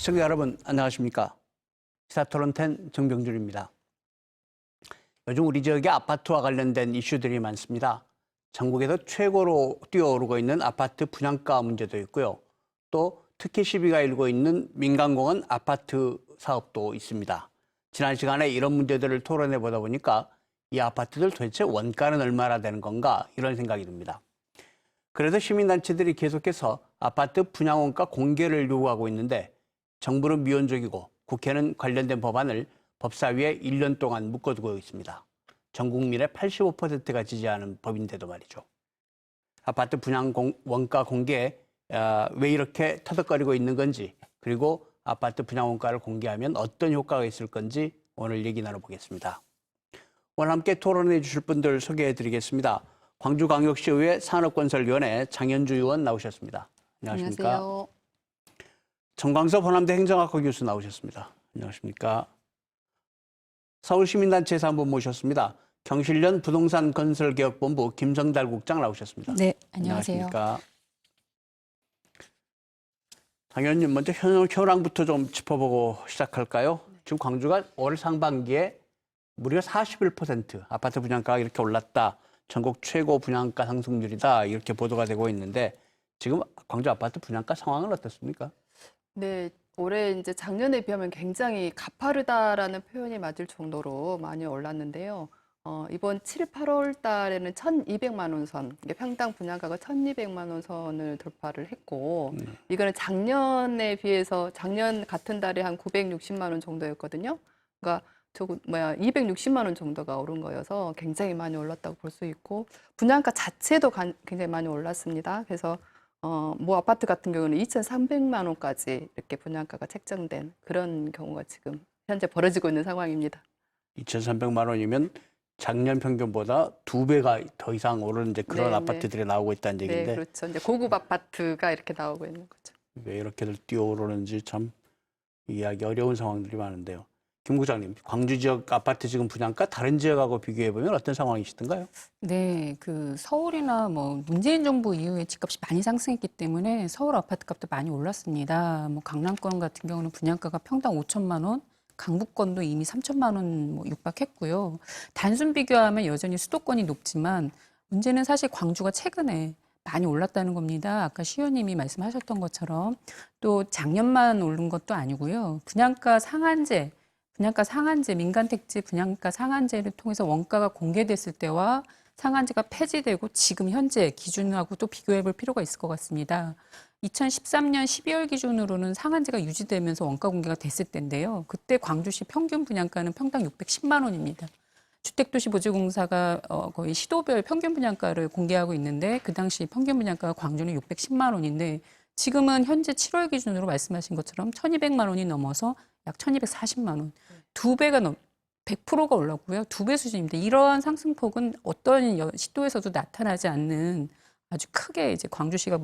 시청자 여러분 안녕하십니까? 시사토론10 정병준입니다. 요즘 우리 지역의 아파트와 관련된 이슈들이 많습니다. 전국에서 최고로 뛰어오르고 있는 아파트 분양가 문제도 있고요. 또 특히 시비가 일고 있는 민간공원 아파트 사업도 있습니다. 지난 시간에 이런 문제들을 토론해 보다 보니까 이 아파트들 도대체 원가는 얼마나 되는 건가 이런 생각이 듭니다. 그래서 시민단체들이 계속해서 아파트 분양원가 공개를 요구하고 있는데 정부는 미온적이고 국회는 관련된 법안을 법사위에 1년 동안 묶어두고 있습니다. 전 국민의 85%가 지지하는 법인데도 말이죠. 아파트 분양 원가 공개 왜 이렇게 터득거리고 있는 건지, 그리고 아파트 분양 원가를 공개하면 어떤 효과가 있을 건지 오늘 얘기 나눠보겠습니다. 오늘 함께 토론해 주실 분들 소개해 드리겠습니다. 광주광역시의회 산업건설위원회 장현주 의원 나오셨습니다. 안녕하십니까? 안녕하세요. 정광섭 호남대 행정학과 교수 나오셨습니다. 안녕하십니까? 서울시민단체에서 한 분 모셨습니다. 경실련 부동산건설개혁본부 김성달 국장 나오셨습니다. 네, 안녕하세요. 안녕하십니까? 장 의원님, 먼저 현황부터 좀 짚어보고 시작할까요? 지금 광주가 올 상반기에 무려 41% 아파트 분양가가 이렇게 올랐다. 전국 최고 분양가 상승률이다. 이렇게 보도가 되고 있는데 지금 광주 아파트 분양가 상황은 어떻습니까? 네, 올해 이제 작년에 비하면 굉장히 가파르다라는 표현이 맞을 정도로 많이 올랐는데요. 이번 7, 8월 달에는 1,200만 원 선, 이게 평당 분양가가 1,200만 원 선을 돌파를 했고, 이거는 작년에 비해서 작년 같은 달에 한 960만 원 정도였거든요. 그러니까 260만 원 정도가 오른 거여서 굉장히 많이 올랐다고 볼 수 있고, 분양가 자체도 굉장히 많이 올랐습니다. 그래서 모 아파트 같은 경우는 2,300만 원까지 이렇게 분양가가 책정된 그런 경우가 지금 현재 벌어지고 있는 상황입니다. 2,300만 원이면 작년 평균보다 2배가 더 이상 오른 이제 그런 네, 아파트들이 나오고 있다는 얘기인데, 네, 그렇죠. 이제 고급 아파트가 이렇게 나오고 있는 거죠. 왜 이렇게들 뛰어오르는지 참 이해하기 어려운 상황들이 많은데요. 김 부장님, 광주 지역 아파트 지금 분양가 다른 지역하고 비교해 보면 어떤 상황이시던가요? 네, 그 서울이나 뭐 문재인 정부 이후에 집값이 많이 상승했기 때문에 서울 아파트 값도 많이 올랐습니다. 뭐 강남권 같은 경우는 분양가가 평당 5천만 원, 강북권도 이미 3천만 원 뭐 육박했고요. 단순 비교하면 여전히 수도권이 높지만 문제는 사실 광주가 최근에 많이 올랐다는 겁니다. 아까 시 의원님이 말씀하셨던 것처럼 또 작년만 오른 것도 아니고요. 분양가 상한제, 민간택지 분양가 상한제를 통해서 원가가 공개됐을 때와 상한제가 폐지되고 지금 현재 기준하고 또 비교해 볼 필요가 있을 것 같습니다. 2013년 12월 기준으로는 상한제가 유지되면서 원가 공개가 됐을 때인데요. 그때 광주시 평균 분양가는 평당 610만 원입니다. 주택도시보증공사가 거의 시도별 평균 분양가를 공개하고 있는데 그 당시 평균 분양가가 광주는 610만 원인데 지금은 현재 7월 기준으로 말씀하신 것처럼 1,200만 원이 넘어서 약 1,240만 원. 2배가 100%가 올랐고요. 2배 수준입니다. 이러한 상승폭은 어떤 시도에서도 나타나지 않는 아주 크게 이제 광주시가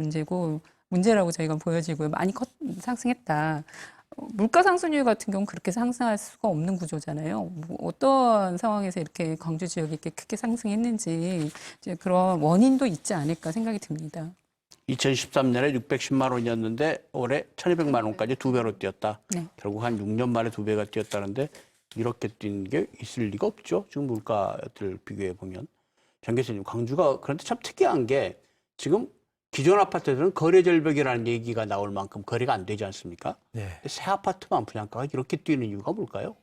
문제라고 저희가 보여지고요. 많이 상승했다. 물가 상승률 같은 경우는 그렇게 상승할 수가 없는 구조잖아요. 뭐 어떤 상황에서 이렇게 광주 지역이 이렇게 크게 상승했는지 이제 그런 원인도 있지 않을까 생각이 듭니다. 2013년에 610만 원이었는데 올해 1,200만 원까지 2배로 뛰었다. 네. 결국 한 6년 만에 2배가 뛰었다는데 이렇게 뛴 게 있을 리가 없죠. 지금 물가들 비교해 보면. 장 교수님, 광주가 그런데 참 특이한 게 지금 기존 아파트들은 거래 절벽이라는 얘기가 나올 만큼 거래가 안 되지 않습니까? 네. 새 아파트만 분양가가 이렇게 뛰는 이유가 뭘까요?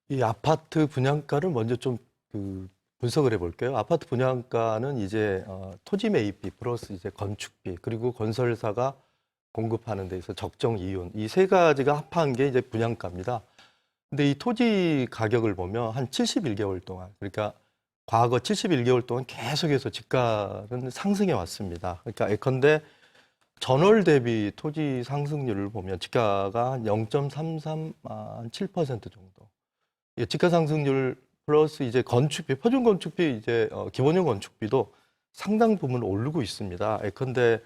이 아파트 분양가를 먼저 좀 분석을 해볼게요. 아파트 분양가는 이제 토지 매입비 플러스 이제 건축비 그리고 건설사가 공급하는 데 있어 적정 이윤 이 세 가지가 합한 게 이제 분양가입니다. 근데 이 토지 가격을 보면 한 71개월 동안 그러니까 과거 71개월 동안 계속해서 집가는 상승해 왔습니다. 그러니까 예컨대 전월 대비 토지 상승률을 보면 집가가 한 0.337% 정도. 집가 상승률 플러스 이제 건축비, 표준 건축비 이제 기본형 건축비도 상당 부분 오르고 있습니다. 예컨대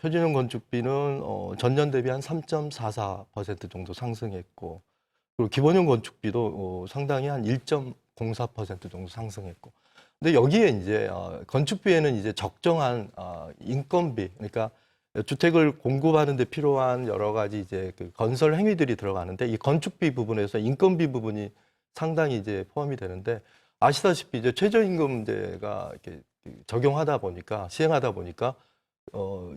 표준형 건축비는 전년 대비 한 3.44% 정도 상승했고, 그리고 기본형 건축비도 상당히 한 1.04% 정도 상승했고. 근데 여기에 이제 건축비에는 이제 적정한 인건비, 그러니까 주택을 공급하는 데 필요한 여러 가지 이제 그 건설 행위들이 들어가는데 이 건축비 부분에서 인건비 부분이 상당히 이제 포함이 되는데 아시다시피 이제 최저임금제가 이렇게 적용하다 보니까 시행하다 보니까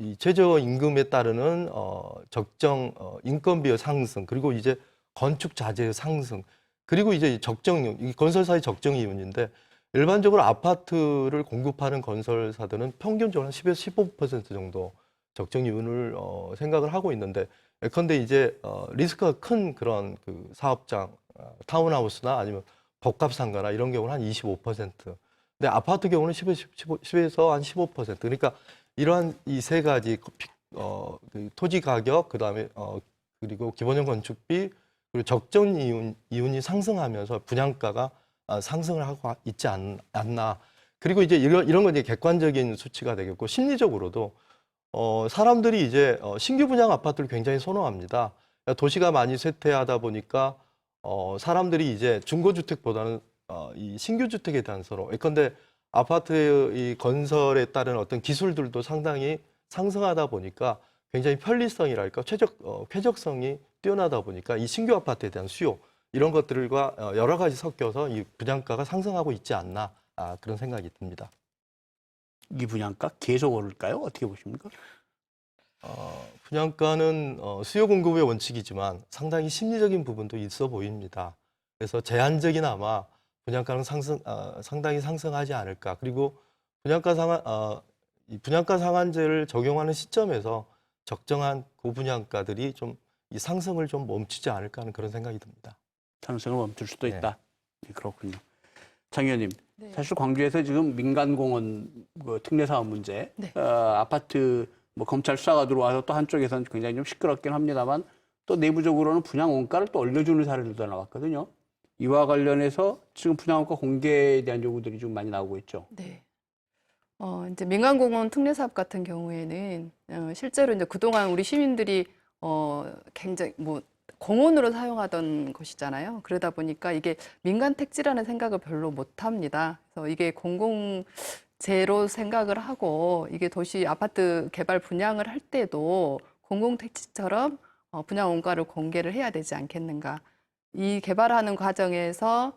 이 최저임금에 따르는 적정 인건비의 상승 그리고 이제 건축 자재의 상승 그리고 이제 적정 이 건설사의 적정 이윤인데 일반적으로 아파트를 공급하는 건설사들은 평균적으로 한 10에서 15% 정도 적정 이윤을 생각을 하고 있는데 예컨대 이제 리스크가 큰 그런 그 사업장 타운하우스나 아니면 복합 상가나 이런 경우는 한 25%. 근데 아파트 경우는 10에서 한 15%. 그러니까 이러한 이 세 가지 그 토지 가격 그다음에 그리고 기본형 건축비 그리고 적정 이윤이 상승하면서 분양가가 상승을 하고 있지 않나. 그리고 이제 이런 건 이제 객관적인 수치가 되겠고 심리적으로도 사람들이 이제 신규 분양 아파트를 굉장히 선호합니다. 도시가 많이 쇠퇴하다 보니까 사람들이 이제 중고주택보다는 이 신규 주택에 대한 선호. 예컨대 아파트의 이 건설에 따른 어떤 기술들도 상당히 상승하다 보니까 굉장히 편리성이랄까 쾌적성이 뛰어나다 보니까 이 신규 아파트에 대한 수요 이런 것들과 여러 가지 섞여서 이 분양가가 상승하고 있지 않나 그런 생각이 듭니다. 이 분양가 계속 오를까요? 어떻게 보십니까? 분양가는 수요 공급의 원칙이지만 상당히 심리적인 부분도 있어 보입니다. 그래서 제한적이나마 분양가는 상당히 상승하지 않을까. 그리고 이 분양가 상한제를 적용하는 시점에서 적정한 고분양가들이 좀 이 상승을 좀 멈추지 않을까 하는 그런 생각이 듭니다. 상승을 멈출 수도 네. 있다. 네, 그렇군요. 장 의원님, 네. 사실 광주에서 지금 민간공원 그 특례 사업 문제, 네. 아파트 뭐 검찰 수사가 들어와서 또 한쪽에서는 굉장히 좀 시끄럽긴 합니다만 또 내부적으로는 분양 원가를 또 올려주는 사례들도 나왔거든요. 이와 관련해서 지금 분양 원가 공개에 대한 요구들이 좀 많이 나오고 있죠. 네. 이제 민간공원 특례 사업 같은 경우에는 실제로 이제 그동안 우리 시민들이 굉장히 뭐 공원으로 사용하던 것이잖아요. 그러다 보니까 이게 민간 택지라는 생각을 별로 못 합니다. 그래서 이게 공공재로 생각을 하고 이게 도시 아파트 개발 분양을 할 때도 공공택지처럼 분양 원가를 공개를 해야 되지 않겠는가. 이 개발하는 과정에서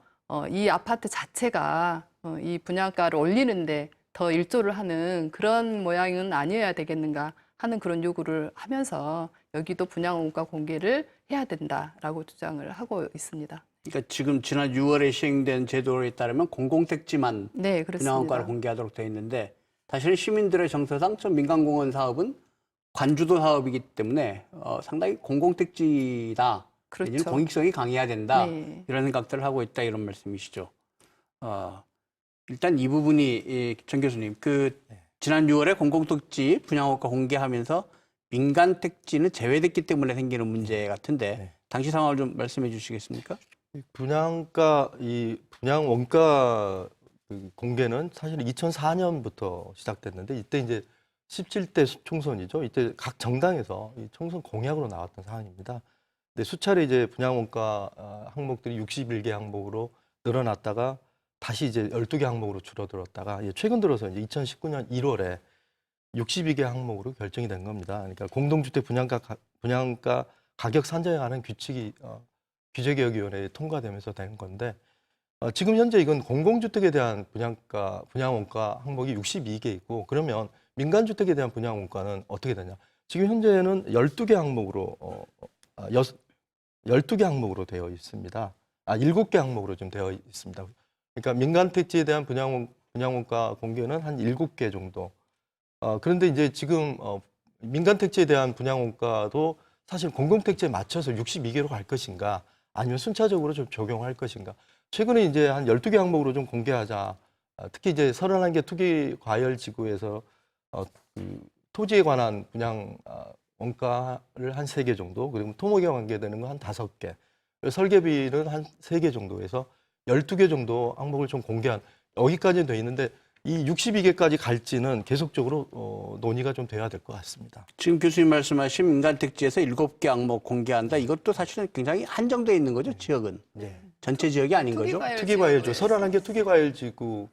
이 아파트 자체가 이 분양가를 올리는데 더 일조를 하는 그런 모양은 아니어야 되겠는가 하는 그런 요구를 하면서 여기도 분양원가 공개를 해야 된다라고 주장을 하고 있습니다. 그러니까 지금 지난 6월에 시행된 제도에 따르면 공공택지만 네, 분양 그렇습니다. 원가를 공개하도록 되어 있는데 사실은 시민들의 정서상 저 민간공원 사업은 관주도 사업이기 때문에 상당히 공공택지다. 그렇죠. 공익성이 강해야 된다. 네. 이런 생각들을 하고 있다 이런 말씀이시죠. 일단 이 부분이 정 교수님 지난 6월에 공공택지 분양원가 공개하면서 민간 택지는 제외됐기 때문에 생기는 문제 같은데 네. 당시 상황을 좀 말씀해 주시겠습니까? 분양 원가 그 공개는 사실 2004년부터 시작됐는데 이때 이제 17대 총선이죠. 이때 각 정당에서 이 총선 공약으로 나왔던 사항입니다. 근데 수차례 이제 분양 원가 항목들이 61개 항목으로 늘어났다가 다시 이제 12개 항목으로 줄어들었다가 최근 들어서 이제 2019년 1월에 62개 항목으로 결정이 된 겁니다. 그러니까 공동주택 분양가 가격 산정에 관한 규제개혁위원회에 통과되면서 된 건데 지금 현재 이건 공공주택에 대한 분양원가 항목이 62개 있고 그러면 민간주택에 대한 분양원가는 어떻게 되냐? 지금 현재는 12개 항목으로 12개 항목으로 되어 있습니다. 7개 항목으로 좀 되어 있습니다. 그러니까 민간택지에 대한 분양원가 공개는 한 7개 정도. 그런데 이제 지금 민간택지에 대한 분양원가도 사실 공공택지에 맞춰서 62개로 갈 것인가 아니면 순차적으로 좀 적용할 것인가. 최근에 이제 한 12개 항목으로 좀 공개하자. 특히 이제 31개 투기과열지구에서 토지에 관한 분양 원가를 한 3개 정도, 그리고 토목에 관계되는 거 한 5개, 설계비는 한 3개 정도 해서 12개 정도 항목을 좀 공개한 여기까지는 돼 있는데 이 62개까지 갈지는 계속적으로 논의가 좀 돼야 될 것 같습니다. 지금 교수님 말씀하신 민간택지에서 7개 항목 공개한다. 이것도 사실은 굉장히 한정되어 있는 거죠, 지역은. 네. 전체 지역이 아닌 거죠. 투기과열지구 31개 투기과열지구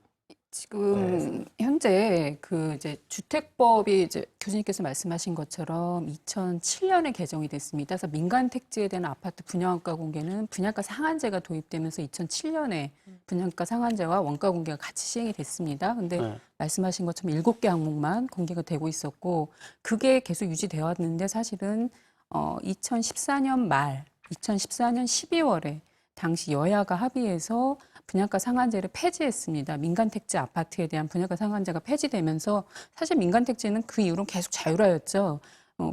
지금 현재 그 이제 주택법이 이제 교수님께서 말씀하신 것처럼 2007년에 개정이 됐습니다. 그래서 민간 택지에 대한 아파트 분양가 공개는 분양가 상한제가 도입되면서 2007년에 분양가 상한제와 원가 공개가 같이 시행이 됐습니다. 근데 네. 말씀하신 것처럼 7개 항목만 공개가 되고 있었고 그게 계속 유지되어 왔는데 사실은 2014년 말, 2014년 12월에 당시 여야가 합의해서 분양가 상한제를 폐지했습니다. 민간 택지 아파트에 대한 분양가 상한제가 폐지되면서 사실 민간 택지는 그 이후로 계속 자율화였죠.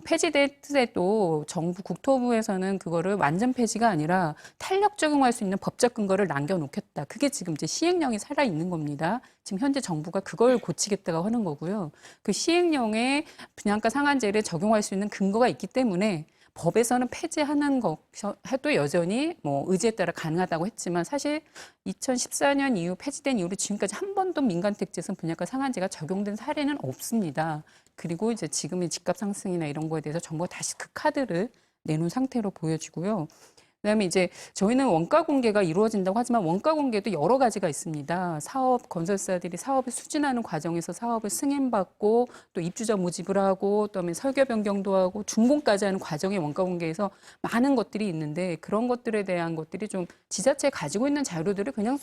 폐지돼도 정부 국토부에서는 그거를 완전 폐지가 아니라 탄력 적용할 수 있는 법적 근거를 남겨놓겠다. 그게 지금 이제 시행령이 살아 있는 겁니다. 지금 현재 정부가 그걸 고치겠다고 하는 거고요. 그 시행령에 분양가 상한제를 적용할 수 있는 근거가 있기 때문에 법에서는 폐지하는 것 해도 여전히 뭐 의지에 따라 가능하다고 했지만 사실 2014년 이후 폐지된 이후로 지금까지 한 번도 민간 택지에서 분양가 상한제가 적용된 사례는 없습니다. 그리고 이제 지금의 집값 상승이나 이런 거에 대해서 정부가 다시 그 카드를 내놓은 상태로 보여지고요. 그다음에 이제 저희는 원가 공개가 이루어진다고 하지만 원가 공개도 여러 가지가 있습니다. 사업 건설사들이 사업을 추진하는 과정에서 사업을 승인받고 또 입주자 모집을 하고 그다음에 설계 변경도 하고 준공까지 하는 과정의 원가 공개에서 많은 것들이 있는데 그런 것들에 대한 것들이 좀 지자체에 가지고 있는 자료들을 그냥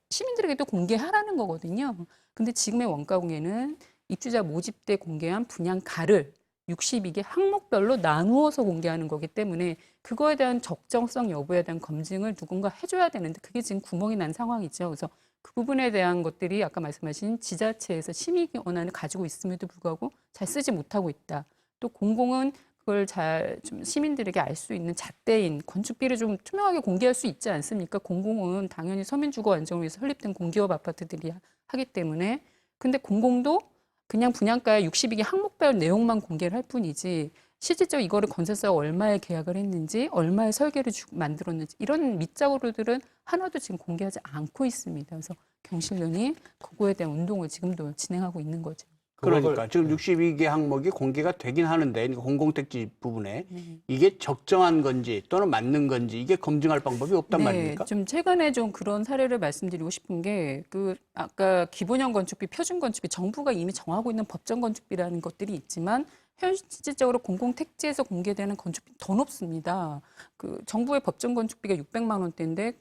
시민들에게도 공개하라는 거거든요. 근데 지금의 원가 공개는 입주자 모집 때 공개한 분양가를 62개 항목별로 나누어서 공개하는 거기 때문에 그거에 대한 적정성 여부에 대한 검증을 누군가 해줘야 되는데 그게 지금 구멍이 난 상황이죠. 그래서 그 부분에 대한 것들이 아까 말씀하신 지자체에서 심의 권한을 가지고 있음에도 불구하고 잘 쓰지 못하고 있다. 또 공공은 그걸 잘 좀 시민들에게 알 수 있는 잣대인 건축비를 좀 투명하게 공개할 수 있지 않습니까? 공공은 당연히 서민주거 안정을 위해서 설립된 공기업 아파트들이 하기 때문에 근데 공공도 그냥 분양가의 62개 항목별 내용만 공개를 할 뿐이지 실질적으로 이거를 건설사가 얼마에 계약을 했는지 얼마의 설계를 만들었는지 이런 밑자료들은 하나도 지금 공개하지 않고 있습니다. 그래서 경실련이 그거에 대한 운동을 지금도 진행하고 있는 거죠. 그러니까 지금 62개 항목이 공개가 되긴 하는데 그러니까 공공택지 부분에 이게 적정한 건지 또는 맞는 건지 이게 검증할 방법이 없단 말입니까? 좀 최근에 좀 그런 사례를 말씀드리고 싶은 게 그 아까 기본형 건축비, 표준 건축비 정부가 이미 정하고 있는 법정 건축비라는 것들이 있지만 현실적으로 공공택지에서 공개되는 건축비 더 높습니다. 그 정부의 법정 건축비가 600만 원대인데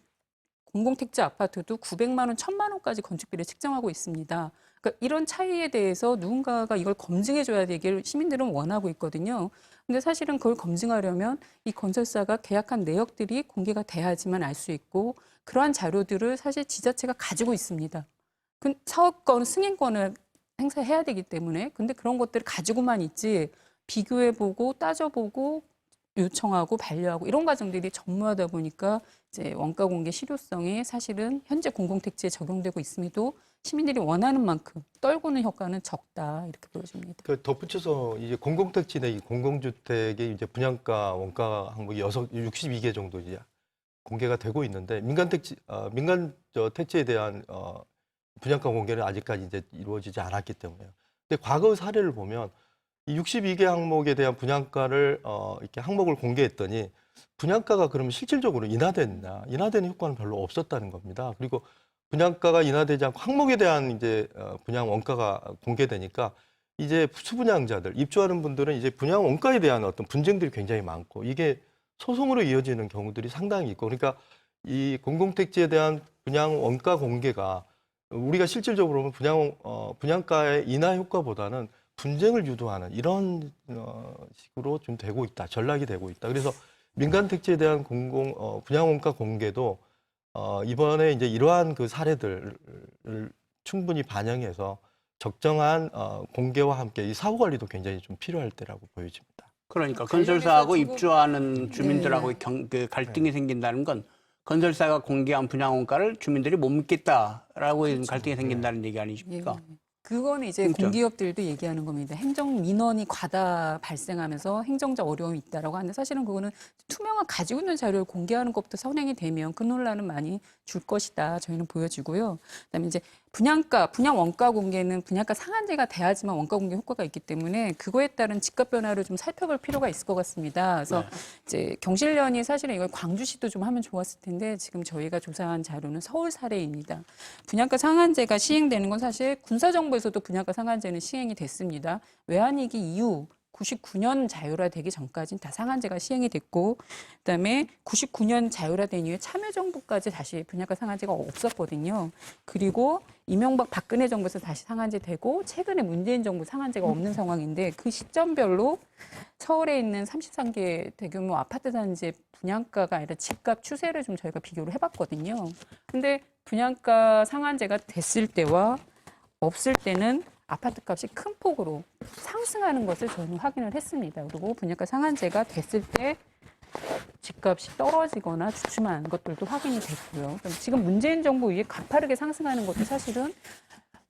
공공택지 아파트도 900만 원, 1000만 원까지 건축비를 책정하고 있습니다. 그러니까 이런 차이에 대해서 누군가가 이걸 검증해줘야 되기를 시민들은 원하고 있거든요. 근데 사실은 그걸 검증하려면 이 건설사가 계약한 내역들이 공개가 돼야지만 알 수 있고 그러한 자료들을 사실 지자체가 가지고 있습니다. 그 사업권, 승인권을 행사해야 되기 때문에 근데 그런 것들을 가지고만 있지 비교해보고 따져보고 요청하고 반려하고 이런 과정들이 전무하다 보니까 이제 원가 공개 실효성이 사실은 현재 공공택지에 적용되고 있음에도 시민들이 원하는 만큼 떨구는 효과는 적다 이렇게 보여집니다. 그 덧붙여서 이제 공공택지 내 공공주택의 이제 분양가 원가 항목이 62개 정도 이제 공개가 되고 있는데 민간 택지에 대한 분양가 공개는 아직까지 이제 이루어지지 않았기 때문에요. 근데 과거 사례를 보면 이 62개 항목에 대한 분양가를 이렇게 항목을 공개했더니 분양가가 그러면 실질적으로 인하됐나? 인하되는 효과는 별로 없었다는 겁니다. 그리고 분양가가 인하되지 않고 항목에 대한 이제 분양 원가가 공개되니까 이제 수분양자들, 입주하는 분들은 이제 분양 원가에 대한 어떤 분쟁들이 굉장히 많고 이게 소송으로 이어지는 경우들이 상당히 있고 그러니까 이 공공택지에 대한 분양 원가 공개가 우리가 실질적으로 보면 분양가의 인하 효과보다는 분쟁을 유도하는 이런 식으로 좀 되고 있다. 전락이 되고 있다. 그래서 민간 택지에 대한 분양 원가 공개도 이번에 이제 이러한 그 사례들을 충분히 반영해서 적정한 공개와 함께 이 사후 관리도 굉장히 좀 필요할 때라고 보여집니다. 그러니까 건설사하고 관련해서 입주하는 주민들하고 네. 그 갈등이 생긴다는 건 건설사가 공개한 분양원가를 주민들이 못 믿겠다라고 갈등이 생긴다는 얘기 아니십니까? 그거는 이제 그렇죠. 공기업들도 얘기하는 겁니다. 행정 민원이 과다 발생하면서 행정적 어려움이 있다라고 하는데 사실은 그거는 투명한 가지고 있는 자료를 공개하는 것부터 선행이 되면 그 논란은 많이 줄 것이다. 저희는 보여지고요. 그다음에 이제 분양 원가 공개는 분양가 상한제가 돼야지만 원가 공개 효과가 있기 때문에 그거에 따른 집값 변화를 좀 살펴볼 필요가 있을 것 같습니다. 그래서 네. 이제 경실련이 사실은 이걸 광주시도 좀 하면 좋았을 텐데 지금 저희가 조사한 자료는 서울 사례입니다. 분양가 상한제가 시행되는 건 사실 군사정부에서도 분양가 상한제는 시행이 됐습니다. 외환위기 이후 99년 자율화되기 전까지는 다 상한제가 시행이 됐고 그다음에 99년 자율화된 이후에 참여정부까지 다시 분양가 상한제가 없었거든요. 그리고 이명박 박근혜 정부에서 다시 상한제 되고 최근에 문재인 정부 상한제가 없는 상황인데 그 시점별로 서울에 있는 33개 대규모 아파트 단지의 분양가가 아니라 집값 추세를 좀 저희가 비교를 해봤거든요. 근데 분양가 상한제가 됐을 때와 없을 때는 아파트 값이 큰 폭으로 상승하는 것을 저는 확인을 했습니다. 그리고 분양가 상한제가 됐을 때 집값이 떨어지거나 주춤한 것들도 확인이 됐고요. 지금 문재인 정부 이후에 가파르게 상승하는 것도 사실은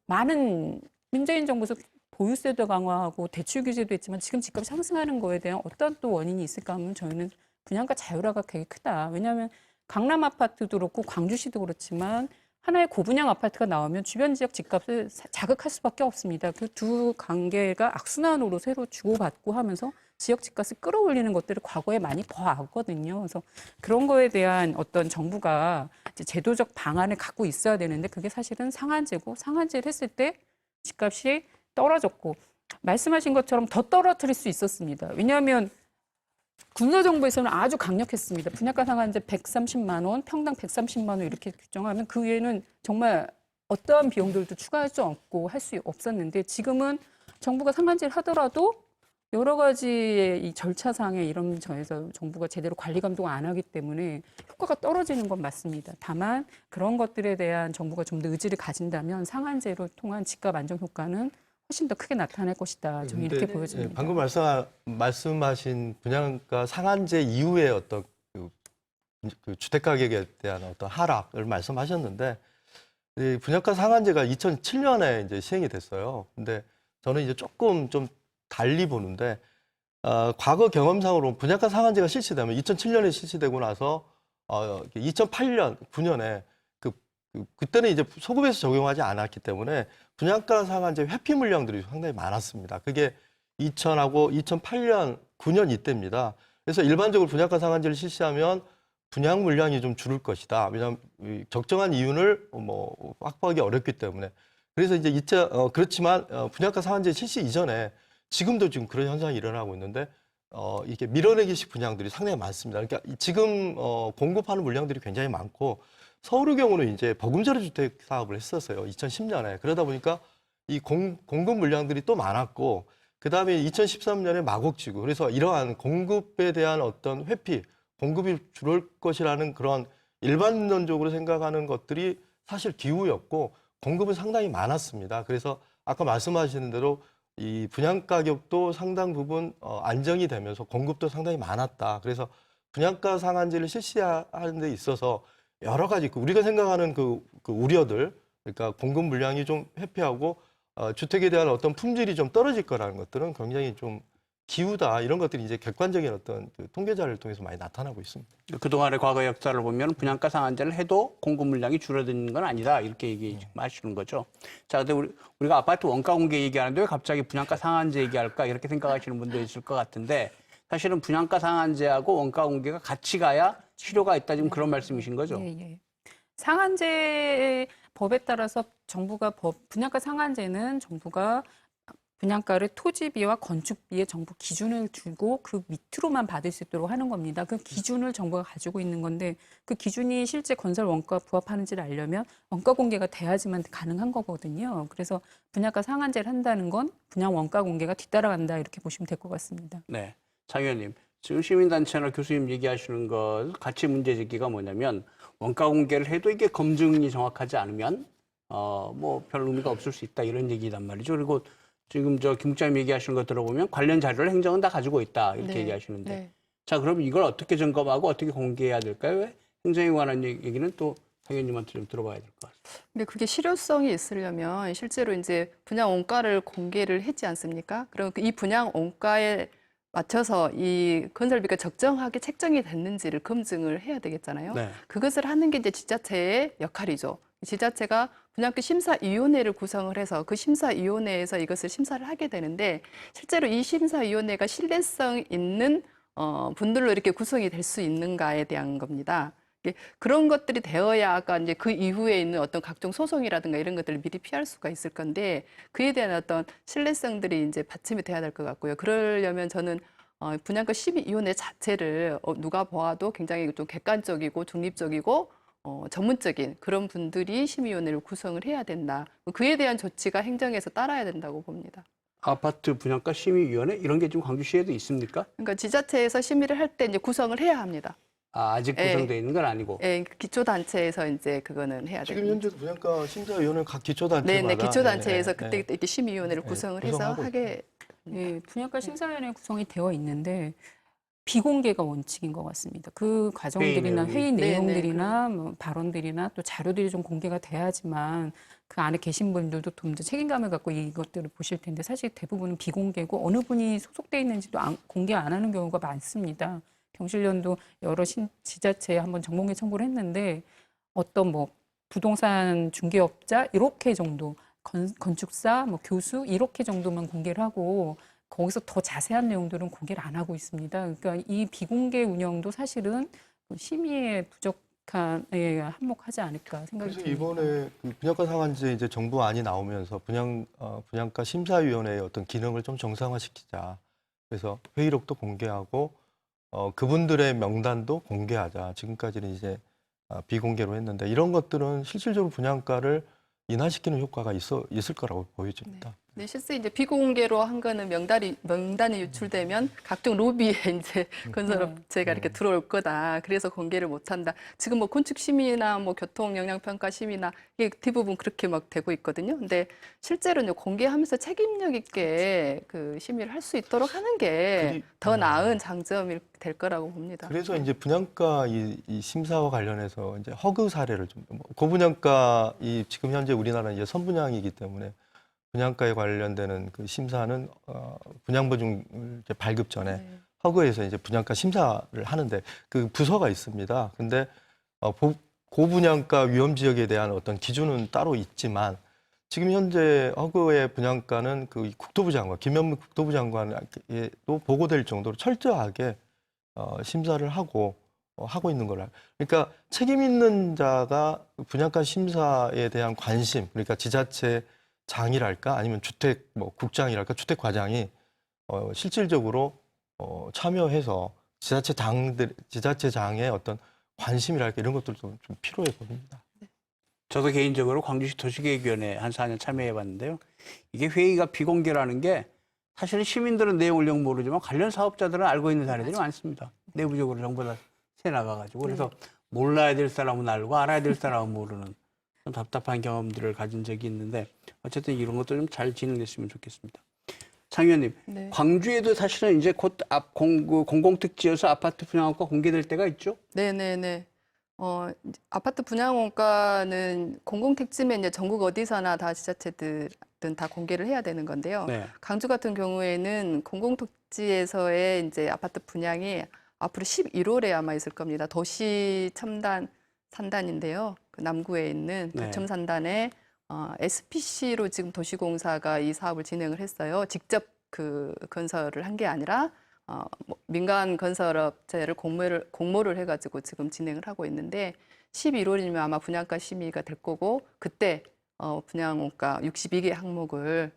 많은 문재인 정부에서 보유세도 강화하고 대출 규제도 했지만 지금 집값이 상승하는 거에 대한 어떤 또 원인이 있을까 하면 저희는 분양가 자율화가 되게 크다. 왜냐하면 강남 아파트도 그렇고 광주시도 그렇지만 하나의 고분양 아파트가 나오면 주변 지역 집값을 자극할 수밖에 없습니다. 그 두 관계가 악순환으로 새로 주고받고 하면서 지역 집값을 끌어올리는 것들을 과거에 많이 봐왔거든요. 그래서 그런 거에 대한 어떤 정부가 이제 제도적 방안을 갖고 있어야 되는데 그게 사실은 상한제고 상한제를 했을 때 집값이 떨어졌고 말씀하신 것처럼 더 떨어뜨릴 수 있었습니다. 왜냐하면 군사정부에서는 아주 강력했습니다. 분양가 상한제 130만 원, 평당 130만 원 이렇게 규정하면 그 외에는 정말 어떠한 비용들도 추가할 수 없고 할 수 없었는데 지금은 정부가 상한제를 하더라도 여러 가지의 이 절차상에 이런 점에서 정부가 제대로 관리 감독 안 하기 때문에 효과가 떨어지는 건 맞습니다. 다만 그런 것들에 대한 정부가 좀 더 의지를 가진다면 상한제로 통한 집값 안정 효과는 훨씬 더 크게 나타날 것이다. 저는 이렇게 보여집니다. 방금 말씀하신 분양가 상한제 이후의 어떤 그 주택 가격에 대한 어떤 하락을 말씀하셨는데 이 분양가 상한제가 2007년에 이제 시행이 됐어요. 근데 저는 이제 조금 좀 달리 보는데 과거 경험상으로 분양가 상한제가 실시되면 2007년에 실시되고 나서 2008년, 9년에 그때는 이제 소급에서 적용하지 않았기 때문에 분양가 상한제 회피 물량들이 상당히 많았습니다. 그게 2000하고 2008년, 9년 이때입니다. 그래서 일반적으로 분양가 상한제를 실시하면 분양 물량이 좀 줄을 것이다. 왜냐하면 적정한 이윤을 확보하기 어렵기 때문에. 그래서 이제 그렇지만 분양가 상한제 실시 이전에 지금도 지금 그런 현상이 일어나고 있는데 이게 밀어내기식 분양들이 상당히 많습니다. 그러니까 지금 공급하는 물량들이 굉장히 많고 서울의 경우는 이제 버금자리 주택 사업을 했었어요. 2010년에. 그러다 보니까 이 공급 물량들이 또 많았고 그다음에 2013년에 마곡지구. 그래서 이러한 공급에 대한 어떤 회피, 공급이 줄을 것이라는 그런 일반론적으로 생각하는 것들이 사실 기후였고 공급은 상당히 많았습니다. 그래서 아까 말씀하시는 대로 이 분양 가격도 상당 부분 안정이 되면서 공급도 상당히 많았다. 그래서 분양가 상한제를 실시하는 데 있어서 여러 가지 우리가 생각하는 그 우려들, 그러니까 공급 물량이 좀 회피하고 주택에 대한 어떤 품질이 좀 떨어질 거라는 것들은 굉장히 좀 기우다 이런 것들이 이제 객관적인 어떤 그 통계자료를 통해서 많이 나타나고 있습니다. 그동안의 과거 역사를 보면 분양가 상한제를 해도 공급 물량이 줄어드는 건 아니다 이렇게 얘기하시는 거죠. 자, 근데 우리가 아파트 원가 공개 얘기하는데 왜 갑자기 분양가 상한제 얘기할까 이렇게 생각하시는 분도 있을 것 같은데 사실은 분양가 상한제하고 원가 공개가 같이 가야 실효가 있다 지금 그런 말씀이신 거죠? 예. 상한제 법에 따라서 정부가 분양가 상한제는 정부가 분양가를 토지비와 건축비에 정부 기준을 두고 그 밑으로만 받을 수 있도록 하는 겁니다. 그 기준을 정부가 가지고 있는 건데 그 기준이 실제 건설 원가와 부합하는지를 알려면 원가 공개가 돼야지만 가능한 거거든요. 그래서 분양가 상한제를 한다는 건 분양 원가 공개가 뒤따라간다 이렇게 보시면 될 것 같습니다. 네, 장 의원님. 지금 시민단체나 교수님 얘기하시는 것 같이 문제 제기가 뭐냐면 원가 공개를 해도 이게 검증이 정확하지 않으면 별 의미가 없을 수 있다 이런 얘기단 말이죠. 그리고 지금 김 국장님 얘기하시는 거 들어보면 관련 자료를 행정은 다 가지고 있다 이렇게 얘기하시는데 네. 자 그럼 이걸 어떻게 점검하고 어떻게 공개해야 될까요? 왜? 행정에 관한 얘기는 또 장 의원님한테 좀 들어봐야 될 것 같습니다. 근데 그게 실효성이 있으려면 실제로 이제 분양 원가를 공개를 했지 않습니까? 그럼 이 분양 원가에 맞춰서 이 건설비가 적정하게 책정이 됐는지를 검증을 해야 되겠잖아요. 네. 그것을 하는 게 이제 지자체의 역할이죠. 지자체가 분양가 심사위원회를 구성을 해서 그 심사위원회에서 이것을 심사를 하게 되는데 실제로 이 심사위원회가 신뢰성 있는 분들로 이렇게 구성이 될 수 있는가에 대한 겁니다. 그런 것들이 되어야 아까 이제 그 이후에 있는 어떤 각종 소송이라든가 이런 것들을 미리 피할 수가 있을 건데 그에 대한 어떤 신뢰성들이 이제 받침이 돼야 될 것 같고요. 그러려면 저는 분양가 심의위원회 자체를 누가 보아도 굉장히 좀 객관적이고 중립적이고 전문적인 그런 분들이 심의위원회를 구성을 해야 된다. 그에 대한 조치가 행정에서 따라야 된다고 봅니다. 아파트 분양가 심의위원회 이런 게 지금 광주시에도 있습니까? 그러니까 지자체에서 심의를 할 때 이제 구성을 해야 합니다. 아직 구성되어 있는 건 아니고. 예, 기초단체에서 이제 그거는 해야 지금 됩니다. 현재도 분양가 심사위원회는 각 기초단체마다 네, 기초단체에서 네, 네, 그때 이렇게 심의위원회를 네, 구성을 해서 구성하고 하게. 예, 분양가 심사위원회 구성이 되어 있는데 비공개가 원칙인 것 같습니다. 그 과정들이나 회의 네, 내용들이나 뭐 발언들이나 또 자료들이 좀 공개가 돼야지만 그 안에 계신 분들도 좀 더 책임감을 갖고 이것들을 보실 텐데 사실 대부분은 비공개고 어느 분이 소속돼 있는지도 공개 안 하는 경우가 많습니다. 경실련도 여러 지자체에 한번 정공개 청구를 했는데 어떤 뭐 부동산 중개업자 이렇게 정도 건축사, 뭐 교수 이렇게 정도만 공개를 하고 거기서 더 자세한 내용들은 공개를 안 하고 있습니다. 그러니까 이 비공개 운영도 사실은 심의에 부족한에 한몫하지 않을까 생각이 그래서 듭니다. 이번에 그 분양가 상한제 이제 정부안이 나오면서 분양가 심사위원회의 어떤 기능을 좀 정상화시키자. 그래서 회의록도 공개하고 그분들의 명단도 공개하자. 지금까지는 이제 비공개로 했는데 이런 것들은 실질적으로 분양가를 인하시키는 효과가 있을 거라고 보여집니다. 네, 실제 이제 비공개로 한 거는 명단이 유출되면 각종 로비에 이제 건설업체가 이렇게 들어올 거다. 그래서 공개를 못 한다. 지금 뭐 건축 심의나 뭐 교통 영향 평가 심의나 이게 대부분 그렇게 막 되고 있거든요. 근데 실제로는 공개하면서 책임력 있게 그 심의를 할 수 있도록 하는 게 더 나은 장점이 될 거라고 봅니다. 그래서 이제 분양가 이 심사와 관련해서 이제 허그 사례를 좀 고분양가 지금 현재 우리나라는 이제 선분양이기 때문에 분양가에 관련되는 그 심사는 분양보증을 이제 발급 전에 네. 허그에서 이제 분양가 심사를 하는데 그 부서가 있습니다. 근데 고분양가 위험 지역에 대한 어떤 기준은 따로 있지만 지금 현재 허그의 분양가는 그 국토부 장관 김현무 국토부 장관에도 보고될 정도로 철저하게 심사를 하고 있는 걸로. 그러니까 책임 있는 자가 분양가 심사에 대한 관심, 그러니까 지자체 장이랄까 아니면 주택 국장이랄까 주택 과장이 실질적으로 참여해서 지자체장의 어떤 관심이랄까 이런 것들도 좀 필요해 보입니다. 저도 개인적으로 광주시 도시계획위원회 한 4년 참여해봤는데요. 이게 회의가 비공개라는 게 사실은 시민들은 내용을 영 모르지만 관련 사업자들은 알고 있는 사례들이 많습니다. 내부적으로 정보 다 새나가가지고. 그래서 몰라야 될 사람은 알고 알아야 될 사람은 모르는 좀 답답한 경험들을 가진 적이 있는데 어쨌든 이런 것도 좀 잘 진행됐으면 좋겠습니다. 장 의원님, 네. 광주에도 사실은 이제 곧 공공특지여서 아파트 분양업가 공개될 때가 있죠? 네네네. 아파트 분양 원가는 공공택지면 이제 전국 어디서나 다 지자체들은 다 공개를 해야 되는 건데요. 네. 강주 같은 경우에는 공공택지에서의 이제 아파트 분양이 앞으로 11월에 아마 있을 겁니다. 도시 첨단 산단인데요. 그 남구에 있는 네. 도첨 산단에 SPC로 지금 도시공사가 이 사업을 진행을 했어요. 직접 그 건설을 한 게 아니라 민간 건설업체를 공모를 해가지고 지금 진행을 하고 있는데 11월이면 아마 분양가 심의가 될 거고 그때 분양원가 62개 항목을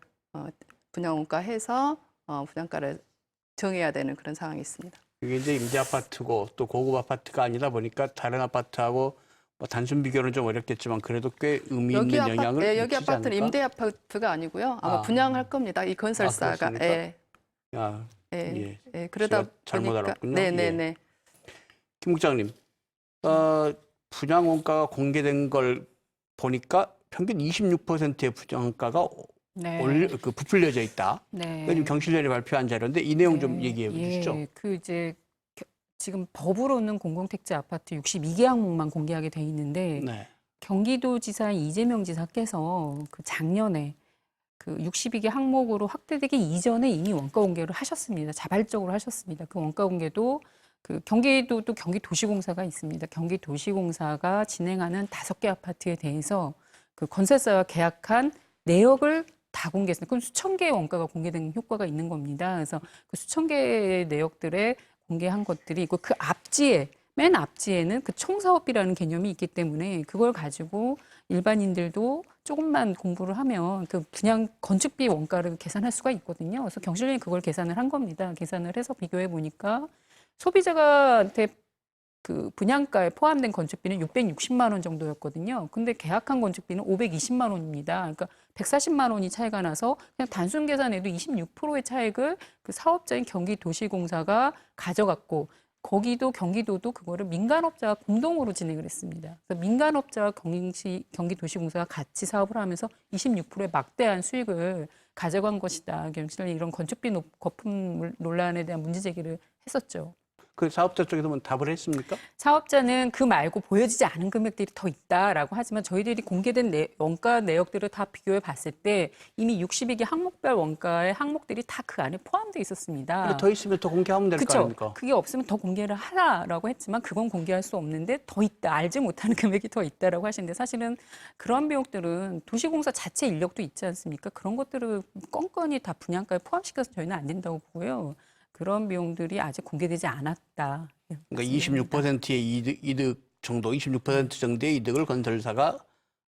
분양원가 해서 분양가를 정해야 되는 그런 상황이 있습니다. 이게 이제 임대 아파트고 또 고급 아파트가 아니다 보니까 다른 아파트하고 뭐 단순 비교는 좀 어렵겠지만 그래도 꽤 의미 있는 영향을 여기 미치지 아파트는 않을까? 임대 아파트가 아니고요. 아마 아. 분양할 겁니다. 이 건설사가. 그렇습니까? 예. 야, 예. 예. 예. 그러다 제가 잘못 보니까 알았군요. 네네네. 김 국장님, 분양 원가가 공개된 걸 보니까 평균 26%의 분양가가 네. 부풀려져 있다. 네. 이거 지금 경실련이 발표한 자료인데 이 내용 좀 얘기해 주시죠. 예, 그 이제 지금 법으로는 공공택지 아파트 62개 항목만 공개하게 돼 있는데 네. 경기도지사 이재명 지사께서 그 작년에 그 62개 항목으로 확대되기 이전에 이미 원가 공개를 하셨습니다. 자발적으로 하셨습니다. 그 원가 공개도 그 경기도도 경기도시공사가 있습니다. 경기도시공사가 진행하는 5개 아파트에 대해서 그 건설사와 계약한 내역을 다 공개했습니다. 그럼 수천 개의 원가가 공개된 효과가 있는 겁니다. 그래서 그 수천 개의 내역들에 공개한 것들이 있고 그 앞지에 맨 앞지에는 그 총사업비라는 개념이 있기 때문에 그걸 가지고 일반인들도 조금만 공부를 하면 그 분양 건축비 원가를 계산할 수가 있거든요. 그래서 경실련이 그걸 계산을 한 겁니다. 계산을 해서 비교해 보니까 소비자한테 그 분양가에 포함된 건축비는 660만 원 정도였거든요. 근데 계약한 건축비는 520만 원입니다. 그러니까 140만 원이 차이가 나서 그냥 단순 계산해도 26%의 차익을 그 사업자인 경기도시공사가 가져갔고 거기도 경기도도 그거를 민간업자와 공동으로 진행을 했습니다. 그래서 민간업자와 경기도시공사가 같이 사업을 하면서 26%의 막대한 수익을 가져간 것이다. 경실련이 이런 건축비 거품 논란에 대한 문제 제기를 했었죠. 그 사업자 쪽에서 뭐 답을 했습니까? 사업자는 그 말고 보여지지 않은 금액들이 더 있다라고 하지만 저희들이 공개된 원가 내역들을 다 비교해 봤을 때 이미 62개 항목별 원가의 항목들이 다 그 안에 포함되어 있었습니다. 근데 더 있으면 더 공개하면 될 거 그렇죠. 아닙니까? 그게 없으면 더 공개를 하라라고 했지만 그건 공개할 수 없는데 더 있다. 알지 못하는 금액이 더 있다라고 하시는데 사실은 그런 비용들은 도시공사 자체 인력도 있지 않습니까? 그런 것들을 껌껌이 다 분양가에 포함시켜서 저희는 안 된다고 보고요. 그런 비용들이 아직 공개되지 않았다. 그러니까 26%의 이득 정도, 26% 정도의 이득을 건설사가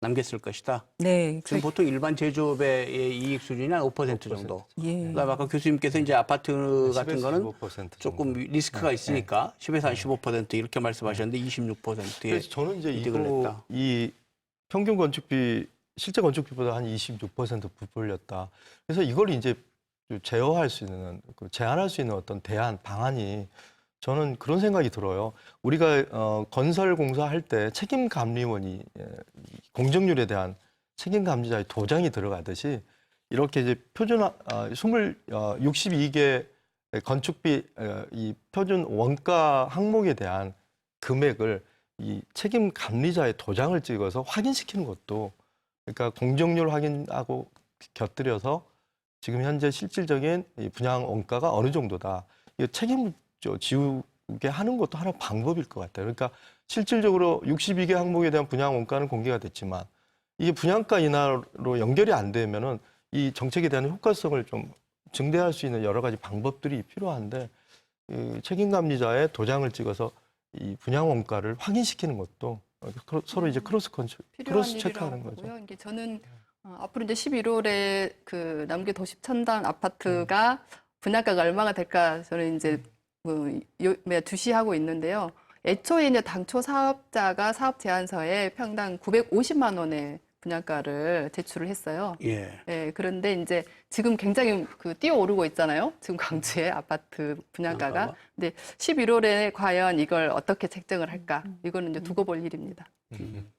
남겼을 것이다. 네. 지금 보통 일반 제조업의 이익 수준이 한 5% 정도. 예. 그다음에 아까 교수님께서 이제 아파트 같은 거는 15% 조금 정도. 리스크가 있으니까 10에서 한 15% 이렇게 말씀하셨는데 26%의 그래서 저는 이제 이득을 냈다. 이 평균 건축비 실제 건축비보다 한 26% 부풀렸다. 그래서 이걸 이제 제어할 수 있는, 제한할 수 있는 어떤 대안, 방안이 저는 그런 생각이 들어요. 우리가 건설 공사할 때 책임감리원이 공정률에 대한 책임감리자의 도장이 들어가듯이 이렇게 이제 표준 62개 건축비 이 표준 원가 항목에 대한 금액을 이 책임감리자의 도장을 찍어서 확인시키는 것도 그러니까 공정률 확인하고 곁들여서 지금 현재 실질적인 이 분양 원가가 어느 정도다. 이 책임을 지우게 하는 것도 하나 방법일 것 같아요. 그러니까 실질적으로 62개 항목에 대한 분양 원가는 공개가 됐지만 이게 분양가 인하로 연결이 안 되면은 이 정책에 대한 효과성을 좀 증대할 수 있는 여러 가지 방법들이 필요한데 책임감리자의 도장을 찍어서 이 분양 원가를 확인시키는 것도 서로 이제 크로스 체크하는 거죠. 보고요. 이게 저는 앞으로 이제 11월에 그 남계 도시 첨단 아파트가 분양가가 얼마가 될까 저는 이제 주시하고 있는데요. 애초에 이제 당초 사업자가 사업 제안서에 평당 950만 원의 분양가를 제출을 했어요. 예. 예, 그런데 이제 지금 굉장히 뛰어오르고 있잖아요. 지금 광주의 아파트 분양가가. 근데 11월에 과연 이걸 어떻게 책정을 할까? 이거는 이제 두고 볼 일입니다.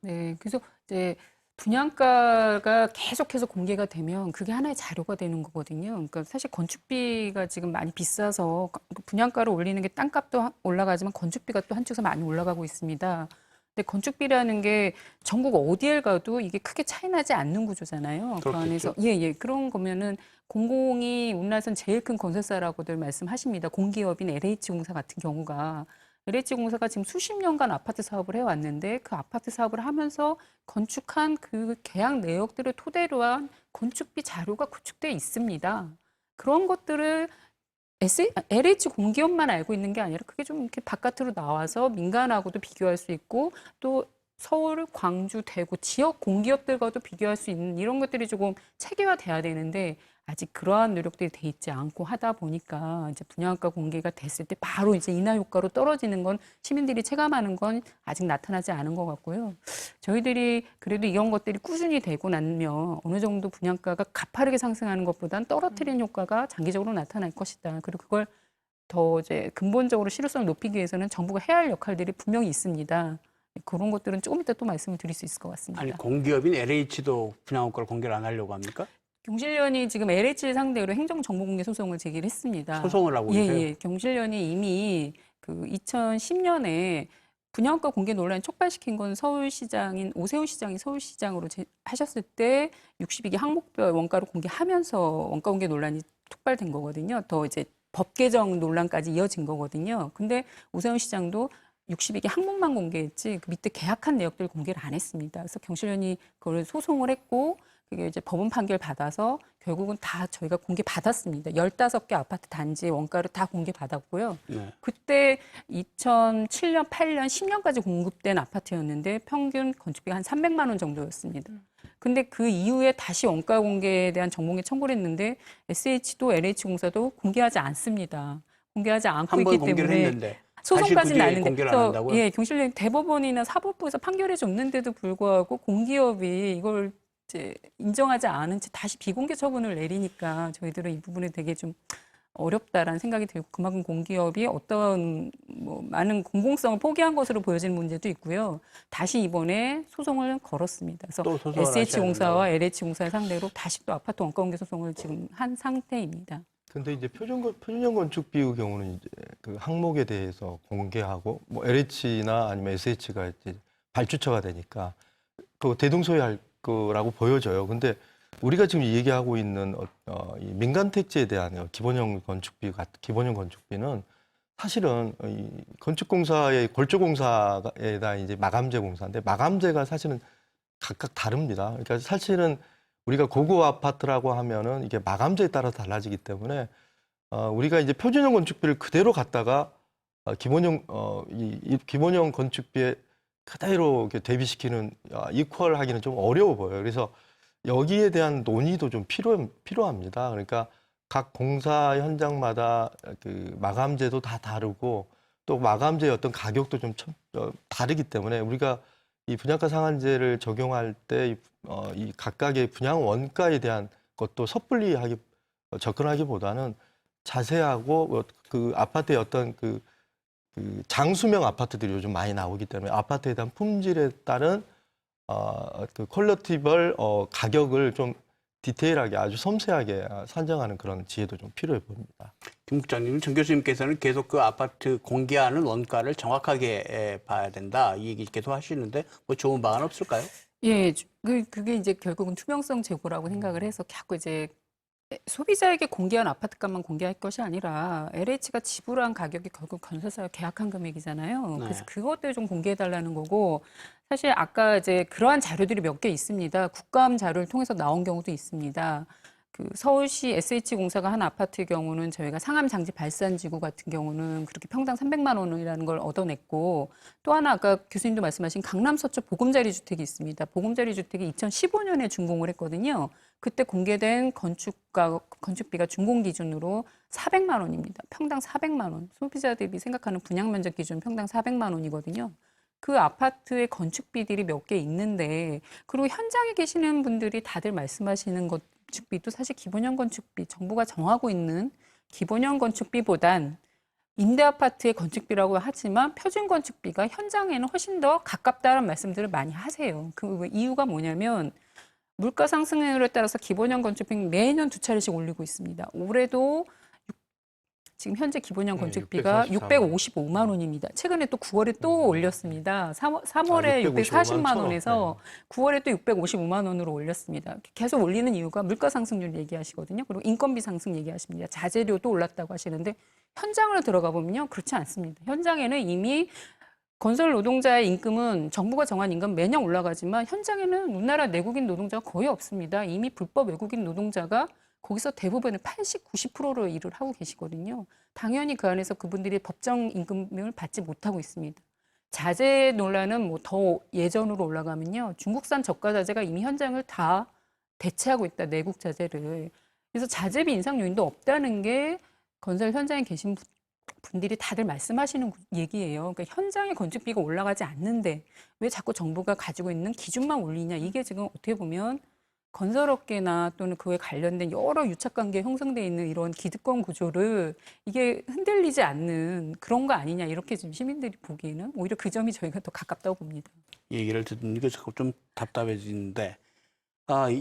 네, 그래서 이제 분양가가 계속해서 공개가 되면 그게 하나의 자료가 되는 거거든요. 그러니까 사실 건축비가 지금 많이 비싸서 분양가를 올리는 게 땅값도 올라가지만 건축비가 또 한쪽에서 많이 올라가고 있습니다. 근데 건축비라는 게 전국 어디에 가도 이게 크게 차이 나지 않는 구조잖아요. 그 안에서 그런 거면은 공공이 우리나라에서는 제일 큰 건설사라고들 말씀하십니다. 공기업인 LH공사 같은 경우가 LH공사가 지금 수십 년간 아파트 사업을 해왔는데 그 아파트 사업을 하면서 건축한 그 계약 내역들을 토대로 한 건축비 자료가 구축돼 있습니다. 그런 것들을 LH 공기업만 알고 있는 게 아니라 그게 좀 이렇게 바깥으로 나와서 민간하고도 비교할 수 있고 또 서울, 광주, 대구 지역 공기업들과도 비교할 수 있는 이런 것들이 조금 체계화돼야 되는데 아직 그러한 노력들이 돼 있지 않고 하다 보니까 이제 분양가 공개가 됐을 때 바로 이제 인하 효과로 떨어지는 건 시민들이 체감하는 건 아직 나타나지 않은 것 같고요. 저희들이 그래도 이런 것들이 꾸준히 되고 나면 어느 정도 분양가가 가파르게 상승하는 것보단 떨어뜨리는 효과가 장기적으로 나타날 것이다. 그리고 그걸 더 이제 근본적으로 실효성을 높이기 위해서는 정부가 해야 할 역할들이 분명히 있습니다. 그런 것들은 조금 이따 또 말씀을 드릴 수 있을 것 같습니다. 아니 공기업인 LH도 분양원가를 공개를 안 하려고 합니까? 경실련이 지금 LH를 상대로 행정정보공개 소송을 제기를 했습니다. 소송을 하고 있어요? 예. 경실련이 이미 그 2010년에 분양가 공개 논란을 촉발시킨 건 서울시장인 오세훈 시장이 서울시장으로 하셨을 때 62개 항목별 원가를 공개하면서 원가 공개 논란이 촉발된 거거든요. 더 이제 법 개정 논란까지 이어진 거거든요. 근데 오세훈 시장도 62개 항목만 공개했지 그 밑에 계약한 내역들 공개를 안 했습니다. 그래서 경실련이 그걸 소송을 했고 그게 이제 법원 판결 받아서 결국은 다 저희가 공개 받았습니다. 15개 아파트 단지 원가를 다 공개 받았고요. 네. 그때 2007년, 8년, 10년까지 공급된 아파트였는데 평균 건축비가 한 300만 원 정도였습니다. 근데 그 이후에 다시 원가 공개에 대한 정보공개 청구를 했는데 SH도 LH공사도 공개하지 않습니다. 공개하지 않고 한 번 있기 공개를 때문에 했는데 소송까지 다시 그게 나는데 공개를 안 한다고요? 예, 경실련 대법원이나 사법부에서 판결해 줬는데도 불구하고 공기업이 이걸 이제 인정하지 않은 채 다시 비공개 처분을 내리니까 저희들은 이 부분에 되게 좀 어렵다라는 생각이 들고 그만큼 공기업이 어떤 뭐 많은 공공성을 포기한 것으로 보여지는 문제도 있고요. 다시 이번에 소송을 걸었습니다. 그래서 또 소송을 하셔야 SH공사와 LH공사 상대로 다시 또 아파트 원가 공개 소송을 지금 한 상태입니다. 근데 이제 표준형 건축비의 경우는 이제 그 항목에 대해서 공개하고 뭐 LH나 아니면 SH가 이제 발주처가 되니까 그 대동소이할 거라고 보여져요. 근데 우리가 지금 얘기하고 있는 이 민간 택지에 대한 기본형 건축비는 사실은 이 건축공사의 골조공사에다 이제 마감재 공사인데 마감재가 사실은 각각 다릅니다. 그러니까 사실은 우리가 고급 아파트라고 하면은 이게 마감재에 따라 달라지기 때문에 우리가 이제 표준형 건축비를 그대로 갖다가 기본형 건축비에 그대로 이렇게 대비시키는 이퀄하기는 좀 어려워 보여요. 그래서 여기에 대한 논의도 좀 필요합니다. 그러니까 각 공사 현장마다 그 마감재도 다 다르고 또 마감재의 어떤 가격도 좀 다르기 때문에 우리가 이 분양가 상한제를 적용할 때 이 각각의 분양 원가에 대한 것도 섣불리 접근하기보다는 자세하고 그 아파트의 어떤 그 장수명 아파트들이 요즘 많이 나오기 때문에 아파트에 대한 품질에 따른 그 퀄리티별 가격을 좀 디테일하게 아주 섬세하게 산정하는 그런 지혜도 좀 필요해 보입니다. 김 국장님, 정 교수님께서는 계속 그 아파트 공개하는 원가를 정확하게 봐야 된다 이 얘기 계속 하시는데 뭐 좋은 방안 없을까요? 예, 그게 이제 결국은 투명성 제고라고 생각을 해서 자꾸 이제 소비자에게 공개한 아파트값만 공개할 것이 아니라 LH가 지불한 가격이 결국 건설사가 계약한 금액이잖아요. 네. 그래서 그것들 좀 공개해달라는 거고 사실 아까 이제 그러한 자료들이 몇 개 있습니다. 국감 자료를 통해서 나온 경우도 있습니다. 그 서울시 SH공사가 한 아파트의 경우는 저희가 상암 장지 발산지구 같은 경우는 그렇게 평당 300만 원이라는 걸 얻어냈고 또 하나 아까 교수님도 말씀하신 강남 서초 보금자리 주택이 있습니다. 보금자리 주택이 2015년에 준공을 했거든요. 그때 공개된 건축비가 준공 기준으로 400만 원입니다. 평당 400만 원. 소비자 대비 생각하는 분양 면적 기준 평당 400만 원이거든요. 그 아파트의 건축비들이 몇 개 있는데 그리고 현장에 계시는 분들이 다들 말씀하시는 건축비도 사실 기본형 건축비, 정부가 정하고 있는 기본형 건축비보단 임대아파트의 건축비라고 하지만 표준 건축비가 현장에는 훨씬 더 가깝다는 말씀들을 많이 하세요. 그 이유가 뭐냐면 물가 상승률에 따라서 기본형 건축비 매년 2차례씩 올리고 있습니다. 올해도 지금 현재 기본형 건축비가 655만 원입니다. 최근에 또 9월에 또 올렸습니다. 3월에 640만 원에서 9월에 또 655만 원으로 올렸습니다. 계속 올리는 이유가 물가 상승률 얘기하시거든요. 그리고 인건비 상승 얘기하십니다. 자재료도 올랐다고 하시는데 현장으로 들어가 보면요. 그렇지 않습니다. 현장에는 이미 건설 노동자의 임금은 정부가 정한 임금 매년 올라가지만 현장에는 우리나라 내국인 노동자가 거의 없습니다. 이미 불법 외국인 노동자가 거기서 대부분의 80, 90%를 일을 하고 계시거든요. 당연히 그 안에서 그분들이 법정 임금을 받지 못하고 있습니다. 자재 논란은 뭐 더 예전으로 올라가면요. 중국산 저가 자재가 이미 현장을 다 대체하고 있다. 내국 자재를. 그래서 자재비 인상 요인도 없다는 게 건설 현장에 계신 분들이 다들 말씀하시는 얘기예요. 그러니까 현장의 건축비가 올라가지 않는데 왜 자꾸 정부가 가지고 있는 기준만 올리냐. 이게 지금 어떻게 보면 건설업계나 또는 그에 관련된 여러 유착관계에 형성되어 있는 이런 기득권 구조를 이게 흔들리지 않는 그런 거 아니냐 이렇게 지금 시민들이 보기에는 오히려 그 점이 저희가 더 가깝다고 봅니다. 얘기를 듣는 자꾸 좀 답답해지는데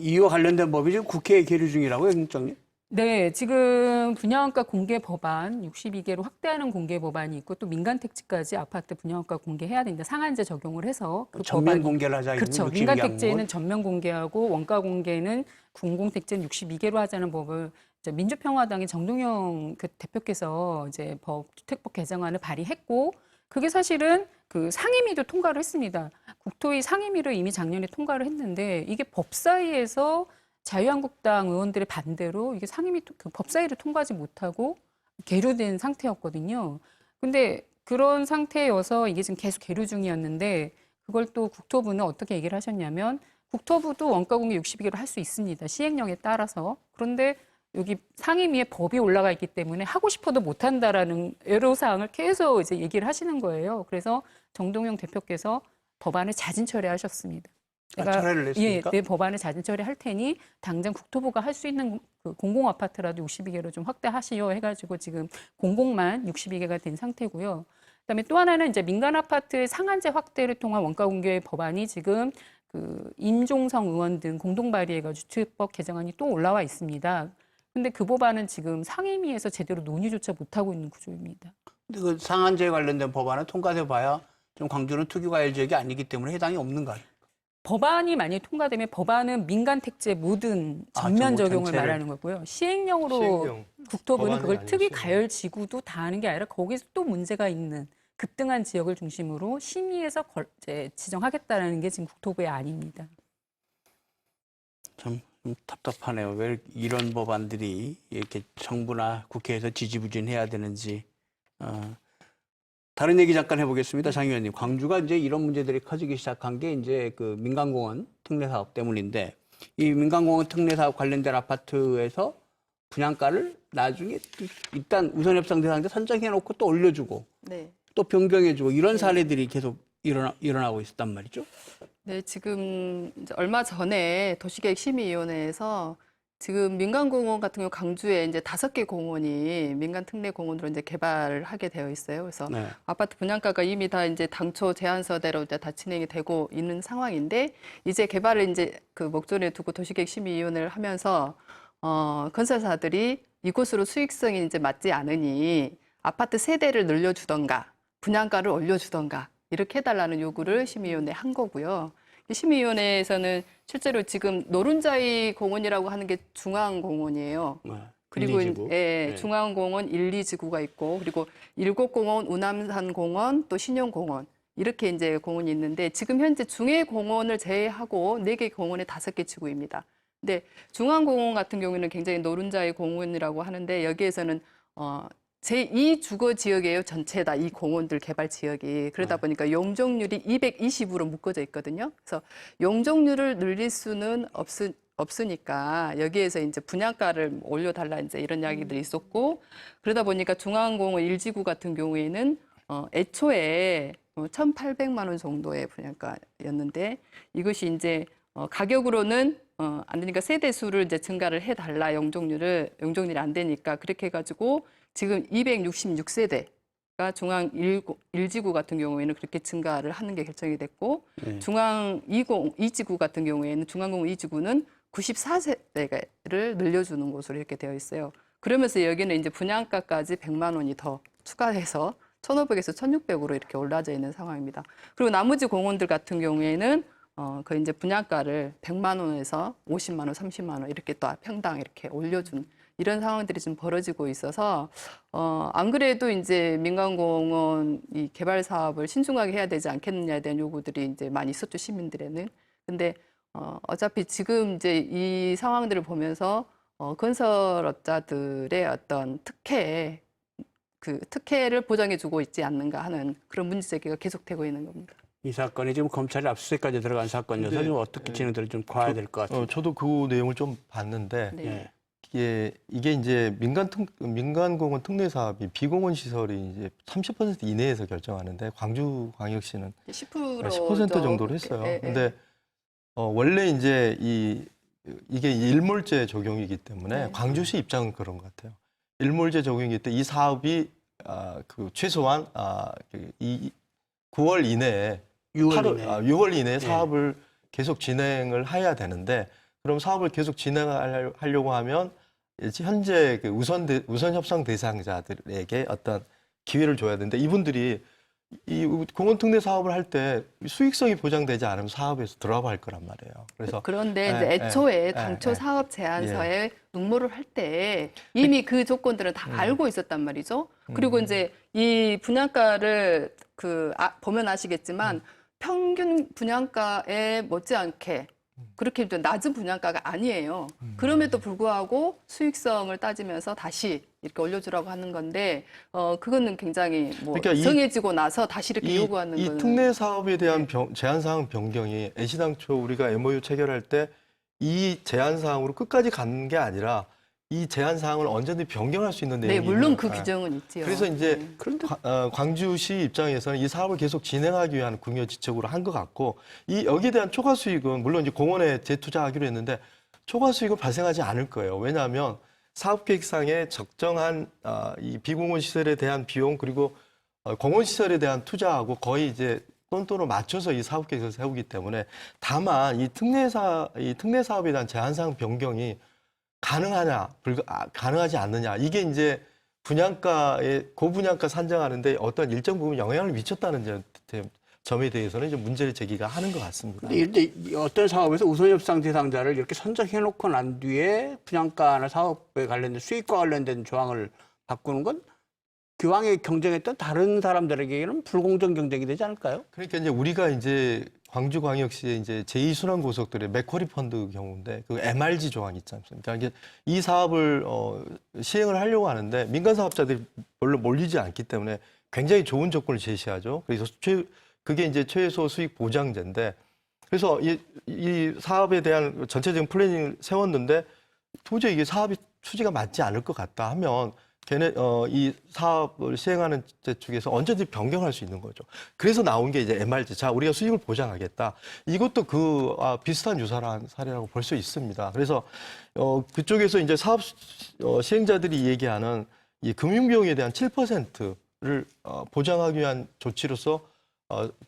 이와 관련된 법이 지금 국회에 계류 중이라고요, 김 국장님? 네, 지금 분양가 공개 법안 62개로 확대하는 공개 법안이 있고 또 민간 택지까지 아파트 분양가 공개해야 된다. 상한제 적용을 해서 그 전면 공개를 하자. 그렇죠. 민간 택지에는 전면 공개하고 원가 공개는 공공 택지는 62개로 하자는 법을 이제 민주평화당의 정동영 그 대표께서 이제 주택법 개정안을 발의했고 그게 사실은 그 상임위도 통과를 했습니다. 국토위 상임위를 이미 작년에 통과를 했는데 이게 법사위에서 자유한국당 의원들의 반대로 이게 상임위 그 법사위를 통과하지 못하고 계류된 상태였거든요. 근데 그런 상태여서 이게 지금 계속 계류 중이었는데 그걸 또 국토부는 어떻게 얘기를 하셨냐면 국토부도 원가 공개 62개로 할 수 있습니다. 시행령에 따라서. 그런데 여기 상임위에 법이 올라가 있기 때문에 하고 싶어도 못한다라는 애로사항을 계속 이제 얘기를 하시는 거예요. 그래서 정동영 대표께서 법안을 자진 처리하셨습니다. 철회를 했습니까? 내 법안을 자진 처리할 테니 당장 국토부가 할 수 있는 그 공공 아파트라도 62개로 좀 확대하시오 해가지고 지금 공공만 62개가 된 상태고요. 그다음에 또 하나는 이제 민간 아파트의 상한제 확대를 통한 원가 공개 법안이 지금 그 임종성 의원 등 공동 발의해가지고 주택법 개정안이 또 올라와 있습니다. 근데 그 법안은 지금 상임위에서 제대로 논의조차 못하고 있는 구조입니다. 근데 그 상한제 관련된 법안은 통과돼 봐야 좀 광주는 투기과열 지역이 아니기 때문에 해당이 없는 거 아닙니까? 법안이 만약에 통과되면 법안은 민간 택지의 모든 전면 전부 적용을 전체를. 말하는 거고요. 시행령으로 시행령. 국토부는 법안이 그걸 아니고 특이 시행령. 가열 지구도 다 하는 게 아니라 거기서 또 문제가 있는 급등한 지역을 중심으로 심의해서 이제 지정하겠다라는 게 지금 국토부의 안입니다. 좀 답답하네요. 왜 이런 법안들이 이렇게 정부나 국회에서 지지부진해야 되는지. 다른 얘기 잠깐 해보겠습니다. 장 의원님. 광주가 이제 이런 문제들이 커지기 시작한 게 이제 그 민간공원 특례 사업 때문인데 이 민간공원 특례 사업 관련된 아파트에서 분양가를 나중에 일단 우선 협상 대상자 선정해놓고 또 올려주고 네. 또 변경해주고 이런 사례들이 계속 일어나고 있었단 말이죠. 네, 지금 이제 얼마 전에 도시계획심의위원회에서 지금 민간공원 같은 경우 강주에 이제 5개 공원이 민간 특례 공원으로 이제 개발을 하게 되어 있어요. 그래서 네. 아파트 분양가가 이미 다 이제 당초 제안서대로 이제 다 진행이 되고 있는 상황인데 이제 개발을 이제 그 목전에 두고 도시계획심의위원회를 하면서 건설사들이 이곳으로 수익성이 이제 맞지 않으니 아파트 세대를 늘려주던가 분양가를 올려주던가 이렇게 해달라는 요구를 심의위원회에 한 거고요. 이 심의위원회에서는 실제로 지금 노른자이 공원이라고 하는 게 중앙공원이에요. 네. 그리고 1, 2지구. 예, 네. 중앙공원 1, 2지구가 있고 그리고 일곡공원, 우남산공원, 또 신용공원 이렇게 이제 공원이 있는데 지금 현재 중해공원을 제외하고 4개 공원에 5개 지구입니다. 근데 중앙공원 같은 경우에는 굉장히 노른자이 공원이라고 하는데 여기에서는 제2 주거 지역이에요. 전체 다 이 공원들 개발 지역이. 그러다 보니까 용적률이 220으로 묶어져 있거든요. 그래서 용적률을 늘릴 수는 없으니까 여기에서 이제 분양가를 올려달라 이제 이런 이야기들이 있었고 그러다 보니까 중앙공원 1지구 같은 경우에는 애초에 1,800만 원 정도의 분양가였는데 이것이 이제 가격으로는 안 되니까 세대 수를 이제 증가를 해달라 용적률이 안 되니까 그렇게 해가지고 지금 266세대가 중앙 1지구 같은 경우에는 그렇게 증가를 하는 게 결정이 됐고 네. 중앙 2지구 같은 경우에는 중앙공 2지구는 94세대를 늘려주는 곳으로 이렇게 되어 있어요. 그러면서 여기는 이제 분양가까지 100만 원이 더 추가해서 1,500에서 1,600으로 이렇게 올라져 있는 상황입니다. 그리고 나머지 공원들 같은 경우에는 그 이제 분양가를 100만 원에서 50만 원, 30만 원 이렇게 또 평당 이렇게 올려준 이런 상황들이 좀 벌어지고 있어서 안 그래도 이제 민간공원 이 개발 사업을 신중하게 해야 되지 않겠느냐에 대한 요구들이 이제 많이 있었죠 시민들에는. 근데 어차피 지금 이제 이 상황들을 보면서 건설업자들의 어떤 특혜를 보장해주고 있지 않는가 하는 그런 문제 제기가 계속되고 있는 겁니다. 이 사건이 지금 검찰이 압수수색까지 들어간 사건이어서 네. 좀 어떻게 진행될지 좀 봐야 될 것 같아요. 저도 그 내용을 좀 봤는데 네. 이게 이제 민간공원 특례 사업이 비공원 시설이 이제 30% 이내에서 결정하는데 광주광역시는 10% 정도로 했어요. 예, 예. 근데 원래 이제 이게 일몰제 적용이기 때문에 네. 광주시 입장은 그런 것 같아요. 일몰제 적용이기 때문에 이 사업이 그 최소한 이 9월 이내에 6월 이내에 사업을 계속 진행을 해야 되는데 그럼 사업을 계속 진행하려고 하면 현재 그 우선 협상 대상자들에게 어떤 기회를 줘야 되는데 이분들이 이 공원특례 사업을 할 때 수익성이 보장되지 않으면 사업에서 들어가 할 거란 말이에요. 그래서 그런데 예, 이제 애초에 예, 당초 예. 사업 제안서에 응모를 할 때 이미 그 조건들은 다 알고 있었단 말이죠. 그리고 이제 이 분양가를 보면 아시겠지만 평균 분양가에 못지않게 그렇게 좀 낮은 분양가가 아니에요. 그럼에도 불구하고 수익성을 따지면서 다시 이렇게 올려주라고 하는 건데, 그거는 굉장히 뭐 그러니까 정해지고 나서 다시 이렇게 요구하는 이 거는 특례 사업에 대한 네. 제한 사항 변경이 애시당초 우리가 MOU 체결할 때 이 제한 사항으로 끝까지 간 게 아니라 이 제한 사항을 언제든지 변경할 수 있는 네, 내용이 물론 있는 그 거예요. 규정은 있지요. 그래서 이제 네. 그런데 광주시 입장에서는 이 사업을 계속 진행하기 위한 궁여지책으로 한 것 같고 여기에 대한 초과 수익은 물론 이제 공원에 재투자하기로 했는데 초과 수익은 발생하지 않을 거예요. 왜냐하면 사업 계획상에 적정한 이 비공원 시설에 대한 비용 그리고 공원 시설에 대한 투자하고 거의 이제 똔똔을 맞춰서 이 사업 계획을 세우기 때문에 다만 이 특례 사업에 대한 제한 사항 변경이 가능하지 않느냐 이게 이제 고분양가 산정하는데 어떤 일정 부분 영향을 미쳤다는 점에 대해서는 좀 문제를 제기가 하는 것 같습니다. 근데 이 어떤 사업에서 우선협상 대상자를 이렇게 선정해놓고 난 뒤에 분양가나 사업에 관련된 수익과 관련된 조항을 바꾸는 건 기왕에 경쟁했던 다른 사람들에게는 불공정 경쟁이 되지 않을까요? 그러니까 이제 우리가 이제 광주광역시의 이제 제2순환고속도로의 맥쿼리 펀드 경우인데 그 MRG 조항 있지 않습니까? 이게 이 사업을 시행을 하려고 하는데 민간 사업자들이 별로 몰리지 않기 때문에 굉장히 좋은 조건을 제시하죠. 그래서 그게 이제 최소 수익 보장제인데 그래서 이 사업에 대한 전체적인 플래닝을 세웠는데 도저히 이게 사업이 추지가 맞지 않을 것 같다 하면 이 사업을 시행하는 쪽에서 언제든지 변경할 수 있는 거죠. 그래서 나온 게 이제 MRG. 자, 우리가 수익을 보장하겠다. 이것도 비슷한 유사한 사례라고 볼 수 있습니다. 그래서 그쪽에서 이제 사업 시행자들이 얘기하는 이 금융비용에 대한 7%를 보장하기 위한 조치로서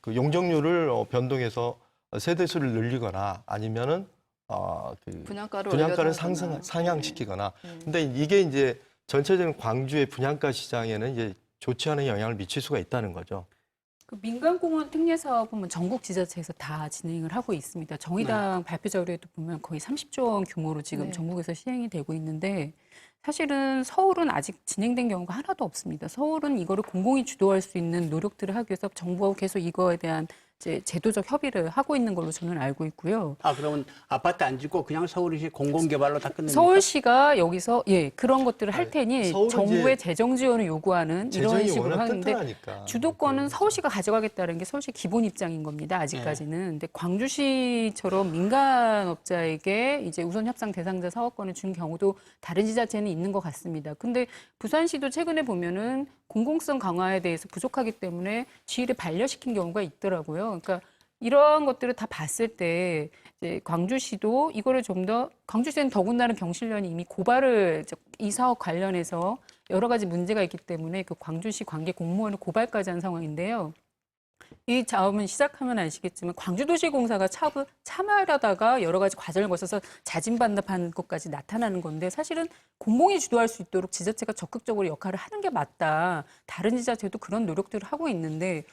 그 용적률을 변동해서 세대수를 늘리거나 아니면은 분양가를 분양가를 올려서 상향시키거나. 네. 근데 이게 이제 전체적인 광주의 분양가 시장에는 이제 좋지 않은 영향을 미칠 수가 있다는 거죠. 그 민간공원 특례 사업은 전국 지자체에서 다 진행을 하고 있습니다. 정의당 발표 자료에도 보면 거의 30조 원 규모로 지금 네. 전국에서 시행이 되고 있는데 사실은 서울은 아직 진행된 경우가 하나도 없습니다. 서울은 이거를 공공이 주도할 수 있는 노력들을 하기 위해서 정부하고 계속 이거에 대한 이제 제도적 협의를 하고 있는 걸로 저는 알고 있고요. 그러면 아파트 안 짓고 그냥 서울시 공공개발로 다 끝냅니까? 서울시가 여기서 그런 것들을 할 테니 서울은 정부의 이제 재정 지원을 요구하는 이런 재정이 식으로 워낙 하는데 튼튼하니까. 주도권은 서울시가 가져가겠다는 게 서울시 기본 입장인 겁니다. 아직까지는. 근데 광주시처럼 민간업자에게 이제 우선 협상 대상자 사업권을 준 경우도 다른 지자체는 있는 것 같습니다. 근데 부산시도 최근에 보면은 공공성 강화에 대해서 부족하기 때문에 지위를 반려시킨 경우가 있더라고요. 그러니까 이러한 것들을 다 봤을 때 이제 광주시도 이거를 좀 더 광주시는 더군다나 경실련이 이미 고발을 이 사업 관련해서 여러 가지 문제가 있기 때문에 그 광주시 관계 공무원을 고발까지 한 상황인데요. 이 자업은 시작하면 아시겠지만 광주도시공사가 참여하다가 여러 가지 과정을 거쳐서 자진반납하는 것까지 나타나는 건데 사실은 공공이 주도할 수 있도록 지자체가 적극적으로 역할을 하는 게 맞다. 다른 지자체도 그런 노력들을 하고 있는데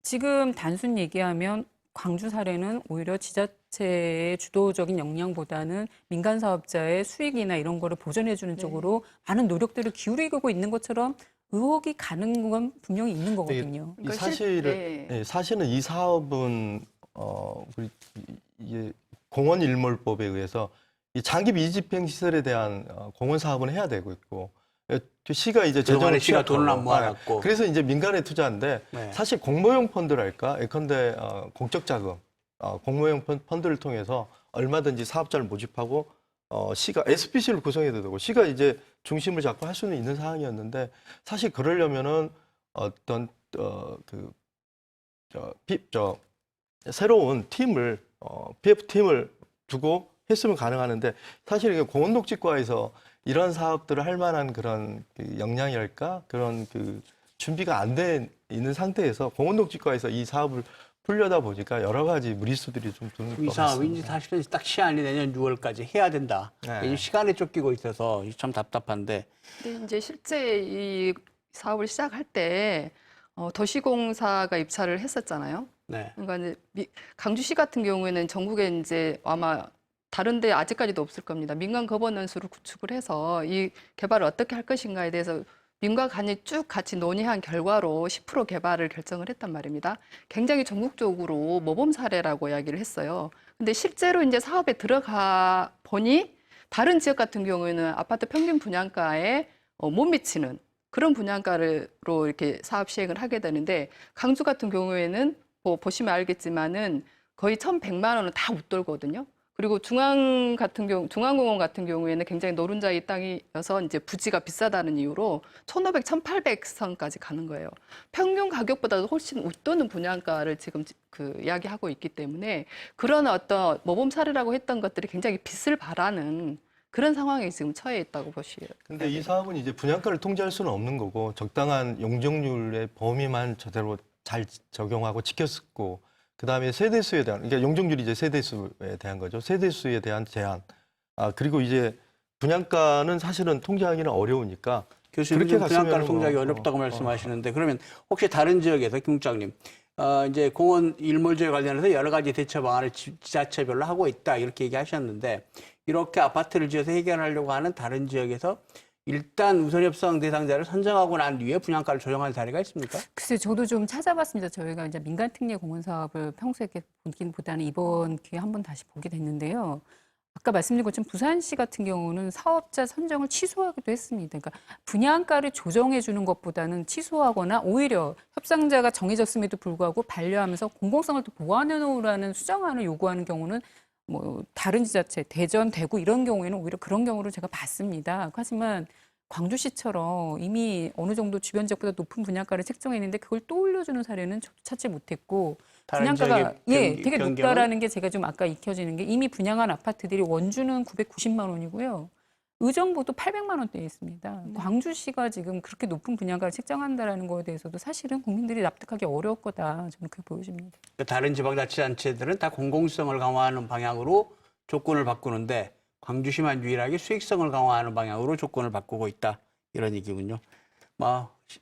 지금 단순 얘기하면 광주 사례는 오히려 지자체의 주도적인 역량보다는 민간 사업자의 수익이나 이런 거를 보전해주는 쪽으로 많은 노력들을 기울이고 있는 것처럼 의혹이 가는 건 분명히 있는 거거든요. 이 그러니까 사실은 이 사업은 이게 공원일몰법에 의해서 이 장기 미집행 시설에 대한 공원 사업은 해야 되고 있고 시가 이제 그동안에 시가 취약하고, 돈을 안 모아놨고. 그래서 이제 민간에 투자인데 네. 사실 공모형 펀드랄까 예컨대 공적 자금 공모형 펀드를 통해서 얼마든지 사업자를 모집하고 시가 SPC를 구성해도 되고 시가 이제 중심을 잡고 할 수는 있는 상황이었는데 사실 그러려면은 어떤 새로운 팀을 PF 팀을 두고 했으면 가능하는데 사실 이게 공원녹지과에서 이런 사업들을 할 만한 그런 역량이랄까 그런 준비가 안 돼 있는 상태에서 공원녹지과에서 이 사업을 풀려다 보니까 여러 가지 무리수들이 좀 드는 것 이 사업이 같습니다. 사실은 딱 시한이 내년 6월까지 해야 된다. 네. 이 시간에 쫓기고 있어서 참 답답한데. 근데 이제 실제 이 사업을 시작할 때 도시공사가 입찰을 했었잖아요. 네. 그러니까 이제 강주시 같은 경우에는 전국에 이제 아마 다른데 아직까지도 없을 겁니다. 민간 거버넌스를 구축을 해서 이 개발을 어떻게 할 것인가에 대해서 민과 간이 쭉 같이 논의한 결과로 10% 개발을 결정을 했단 말입니다. 굉장히 전국적으로 모범 사례라고 이야기를 했어요. 근데 실제로 이제 사업에 들어가 보니 다른 지역 같은 경우에는 아파트 평균 분양가에 못 미치는 그런 분양가로 이렇게 사업 시행을 하게 되는데 강주 같은 경우에는 뭐 보시면 알겠지만은 거의 1,100만 원은 다 웃돌거든요. 그리고 중앙공원 같은 경우에는 굉장히 노른자의 땅이어서 이제 부지가 비싸다는 이유로 1,500, 1,800선까지 가는 거예요. 평균 가격보다도 훨씬 웃도는 분양가를 지금 이야기하고 있기 때문에 그런 어떤 모범 사례라고 했던 것들이 굉장히 빛을 발하는 그런 상황에 지금 처해 있다고 보시요. 근데 이 사업은 이제 분양가를 통제할 수는 없는 거고 적당한 용적률의 범위만 제대로 잘 적용하고 지켰고 그다음에 세대수에 대한 그러니까 용적률이 이제 세대수에 대한 거죠. 세대수에 대한 제한. 그리고 이제 분양가는 사실은 통제하기는 어려우니까 교수님 그렇게 분양가를 갔으면 통제하기 뭐, 어렵다고 말씀하시는데 그러면 혹시 다른 지역에서 김 국장님 이제 공원 일몰지에 관련해서 여러 가지 대처 방안을 지자체별로 하고 있다 이렇게 얘기하셨는데 이렇게 아파트를 지어서 해결하려고 하는 다른 지역에서 일단 우선 협상 대상자를 선정하고 난 뒤에 분양가를 조정한 사례가 있습니까? 글쎄, 저도 좀 찾아봤습니다. 저희가 이제 민간 특례 공원 사업을 평소에 이렇게 보기보다는 이번 기회에 한번 다시 보게 됐는데요. 아까 말씀드린 것처럼 부산시 같은 경우는 사업자 선정을 취소하기도 했습니다. 그러니까 분양가를 조정해 주는 것보다는 취소하거나 오히려 협상자가 정해졌음에도 불구하고 반려하면서 공공성을 또 보완해 놓으라는 수정안을 요구하는 경우는 뭐 다른 지자체, 대전, 대구 이런 경우에는 오히려 그런 경우를 제가 봤습니다. 하지만 광주시처럼 이미 어느 정도 주변 지역보다 높은 분양가를 책정했는데 그걸 또 올려주는 사례는 저도 찾지 못했고 다른 분양가가 지역의 되게 변경은? 높다라는 게 제가 좀 아까 익혀지는 게 이미 분양한 아파트들이 원주는 990만 원이고요. 의정부도 800만 원대에 있습니다. 광주시가 지금 그렇게 높은 분양가를 책정한다라는 거에 대해서도 사실은 국민들이 납득하기 어려울 거다. 저는 그렇게 보여집니다. 다른 지방자치단체들은 다 공공성을 강화하는 방향으로 조건을 바꾸는데 광주시만 유일하게 수익성을 강화하는 방향으로 조건을 바꾸고 있다. 이런 얘기군요.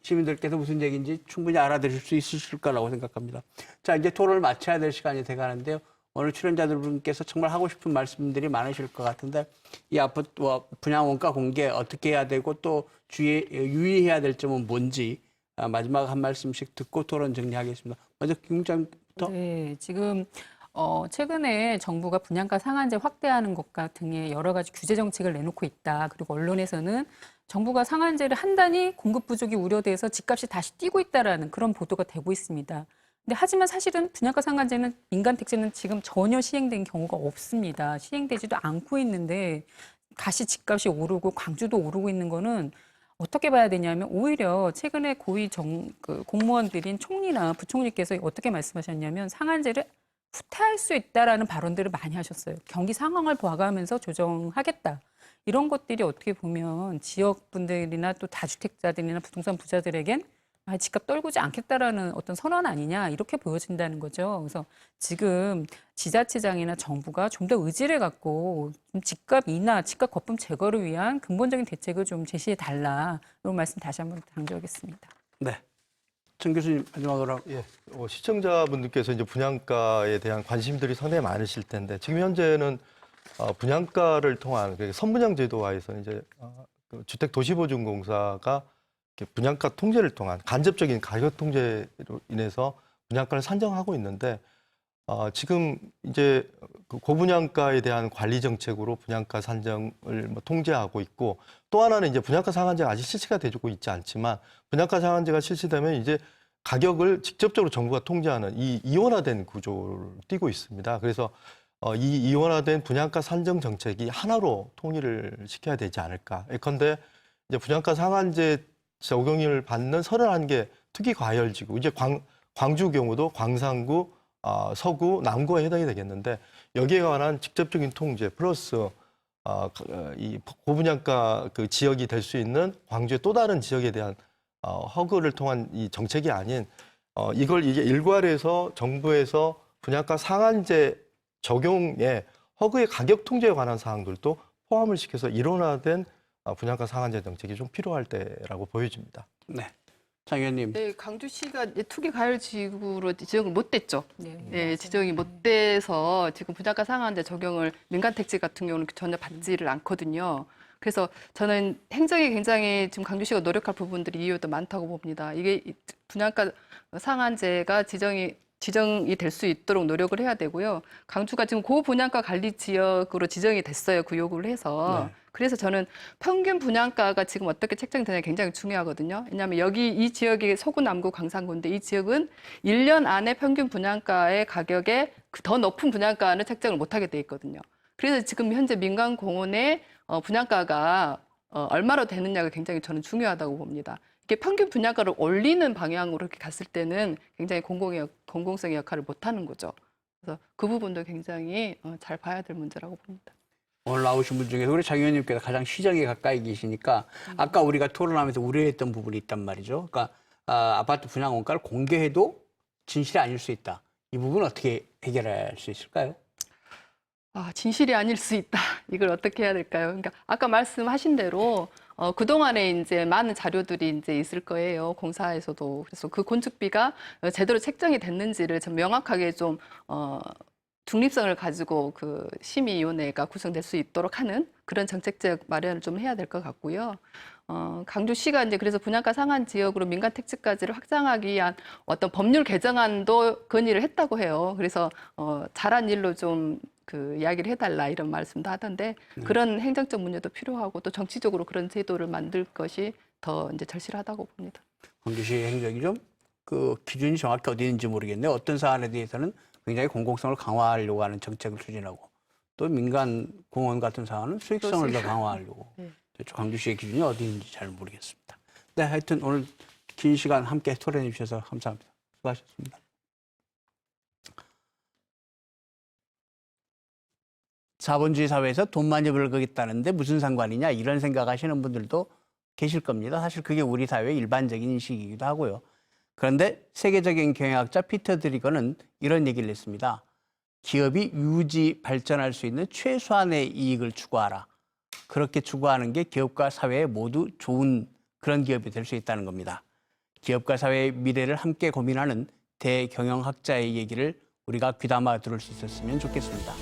시민들께서 무슨 얘기인지 충분히 알아들을 수 있으실 거라고 생각합니다. 자, 이제 토론을 마쳐야 될 시간이 돼가는데요. 오늘 출연자들분께서 정말 하고 싶은 말씀들이 많으실 것 같은데 이 아파트 분양 원가 공개 어떻게 해야 되고 또 유의해야 될 점은 뭔지 마지막 한 말씀씩 듣고 토론 정리하겠습니다. 먼저 김 국장부터. 네, 지금 최근에 정부가 분양가 상한제 확대하는 것과 등의 여러 가지 규제 정책을 내놓고 있다. 그리고 언론에서는 정부가 상한제를 한다니 공급 부족이 우려돼서 집값이 다시 뛰고 있다라는 그런 보도가 되고 있습니다. 근데 하지만 사실은 분양가 상한제는 민간 택지는 지금 전혀 시행된 경우가 없습니다. 시행되지도 않고 있는데 다시 집값이 오르고 광주도 오르고 있는 거는 어떻게 봐야 되냐면 오히려 최근에 고위 공무원들인 총리나 부총리께서 어떻게 말씀하셨냐면 상한제를 후퇴할 수 있다라는 발언들을 많이 하셨어요. 경기 상황을 봐가면서 조정하겠다. 이런 것들이 어떻게 보면 지역분들이나 또 다주택자들이나 부동산 부자들에겐 집값 떨구지 않겠다라는 어떤 선언 아니냐 이렇게 보여진다는 거죠. 그래서 지금 지자체장이나 정부가 좀 더 의지를 갖고 좀 집값 인하, 집값 거품 제거를 위한 근본적인 대책을 좀 제시해 달라. 이런 말씀 다시 한번 강조하겠습니다. 네. 정 교수님 마지막으로. 예, 시청자분들께서 이제 분양가에 대한 관심들이 상당히 많으실 텐데 지금 현재는 분양가를 통한 그러니까 선분양 제도화에서 이제 그 주택도시보증공사가 분양가 통제를 통한 간접적인 가격 통제로 인해서 분양가를 산정하고 있는데 지금 이제 그 고분양가에 대한 관리 정책으로 분양가 산정을 통제하고 있고 또 하나는 이제 분양가 상한제가 아직 실시가 되고 있지 않지만 분양가 상한제가 실시되면 이제 가격을 직접적으로 정부가 통제하는 이 이원화된 구조를 띠고 있습니다. 그래서 이 이원화된 분양가 산정 정책이 하나로 통일을 시켜야 되지 않을까. 예컨대 이제 분양가 상한제 적용을 받는 31개 특이과열지구, 이제 광주 경우도 광산구, 서구, 남구에 해당이 되겠는데 여기에 관한 직접적인 통제 플러스 이 고분양가 그 지역이 될 수 있는 광주의 또 다른 지역에 대한 허그를 통한 이 정책이 아닌 이걸 이게 일괄해서 정부에서 분양가 상한제 적용에 허그의 가격 통제에 관한 사항들도 포함을 시켜서 일원화된 분양가 상한제 정책이 좀 필요할 때라고 보여집니다. 네. 장 의원님. 네, 강주시가 이제 투기 과열 지구로 지정을 못 됐죠. 네, 네, 지정이 못 돼서 지금 분양가 상한제 적용을 민간 택지 같은 경우는 전혀 받지를 않거든요. 그래서 저는 행정이 굉장히 지금 강주시가 노력할 부분들이 이유도 많다고 봅니다. 이게 분양가 상한제가 지정이 될 수 있도록 노력을 해야 되고요. 강주가 지금 고분양가 관리 지역으로 지정이 됐어요. 구역을 해서. 네. 그래서 저는 평균 분양가가 지금 어떻게 책정이 되냐 굉장히 중요하거든요. 왜냐하면 여기 이 지역이 서구, 남구, 강산구인데 이 지역은 1년 안에 평균 분양가의 가격에 더 높은 분양가는 책정을 못하게 돼 있거든요. 그래서 지금 현재 민간 공원의 분양가가 얼마로 되느냐가 굉장히 저는 중요하다고 봅니다. 이게 평균 분양가를 올리는 방향으로 이렇게 갔을 때는 굉장히 공공성의 역할을 못하는 거죠. 그래서 그 부분도 굉장히 잘 봐야 될 문제라고 봅니다. 오늘 나오신 분 중에 우리 장 의원님께서 가장 시정에 가까이 계시니까 아까 우리가 토론하면서 우려했던 부분이 있단 말이죠. 그러니까 아파트 분양 원가를 공개해도 진실이 아닐 수 있다. 이 부분 어떻게 해결할 수 있을까요? 진실이 아닐 수 있다. 이걸 어떻게 해야 될까요? 그러니까 아까 말씀하신 대로 그동안에 이제 많은 자료들이 이제 있을 거예요. 공사에서도. 그래서 그 건축비가 제대로 책정이 됐는지를 좀 명확하게 좀 중립성을 가지고 그 심의위원회가 구성될 수 있도록 하는 그런 정책적 마련을 좀 해야 될 것 같고요. 강주시가 이제 그래서 분양가 상한 지역으로 민간 택지까지를 확장하기 위한 어떤 법률 개정안도 건의를 했다고 해요. 그래서 잘한 일로 좀 그 이야기를 해달라 이런 말씀도 하던데 그런 행정적 문제도 필요하고 또 정치적으로 그런 제도를 만들 것이 더 이제 절실하다고 봅니다. 광주시 행정이 좀 그 기준이 정확히 어디 있는지 모르겠는데 어떤 사안에 대해서는 굉장히 공공성을 강화하려고 하는 정책을 추진하고 또 민간 공원 같은 사안은 수익성을 더 강화하려고. 네. 광주시의 기준이 어디 있는지 잘 모르겠습니다. 네, 하여튼 오늘 긴 시간 함께 토론해 주셔서 감사합니다. 수고하셨습니다. 자본주의 사회에서 돈 많이 벌겠다는데 무슨 상관이냐 이런 생각하시는 분들도 계실 겁니다. 사실 그게 우리 사회의 일반적인 인식이기도 하고요. 그런데 세계적인 경영학자 피터 드리거는 이런 얘기를 했습니다. 기업이 유지 발전할 수 있는 최소한의 이익을 추구하라. 그렇게 추구하는 게 기업과 사회에 모두 좋은 그런 기업이 될 수 있다는 겁니다. 기업과 사회의 미래를 함께 고민하는 대경영학자의 얘기를 우리가 귀담아 들을 수 있었으면 좋겠습니다.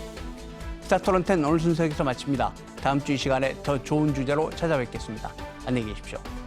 스타토론10 오늘 순서 여기서 마칩니다. 다음 주 이 시간에 더 좋은 주제로 찾아뵙겠습니다. 안녕히 계십시오.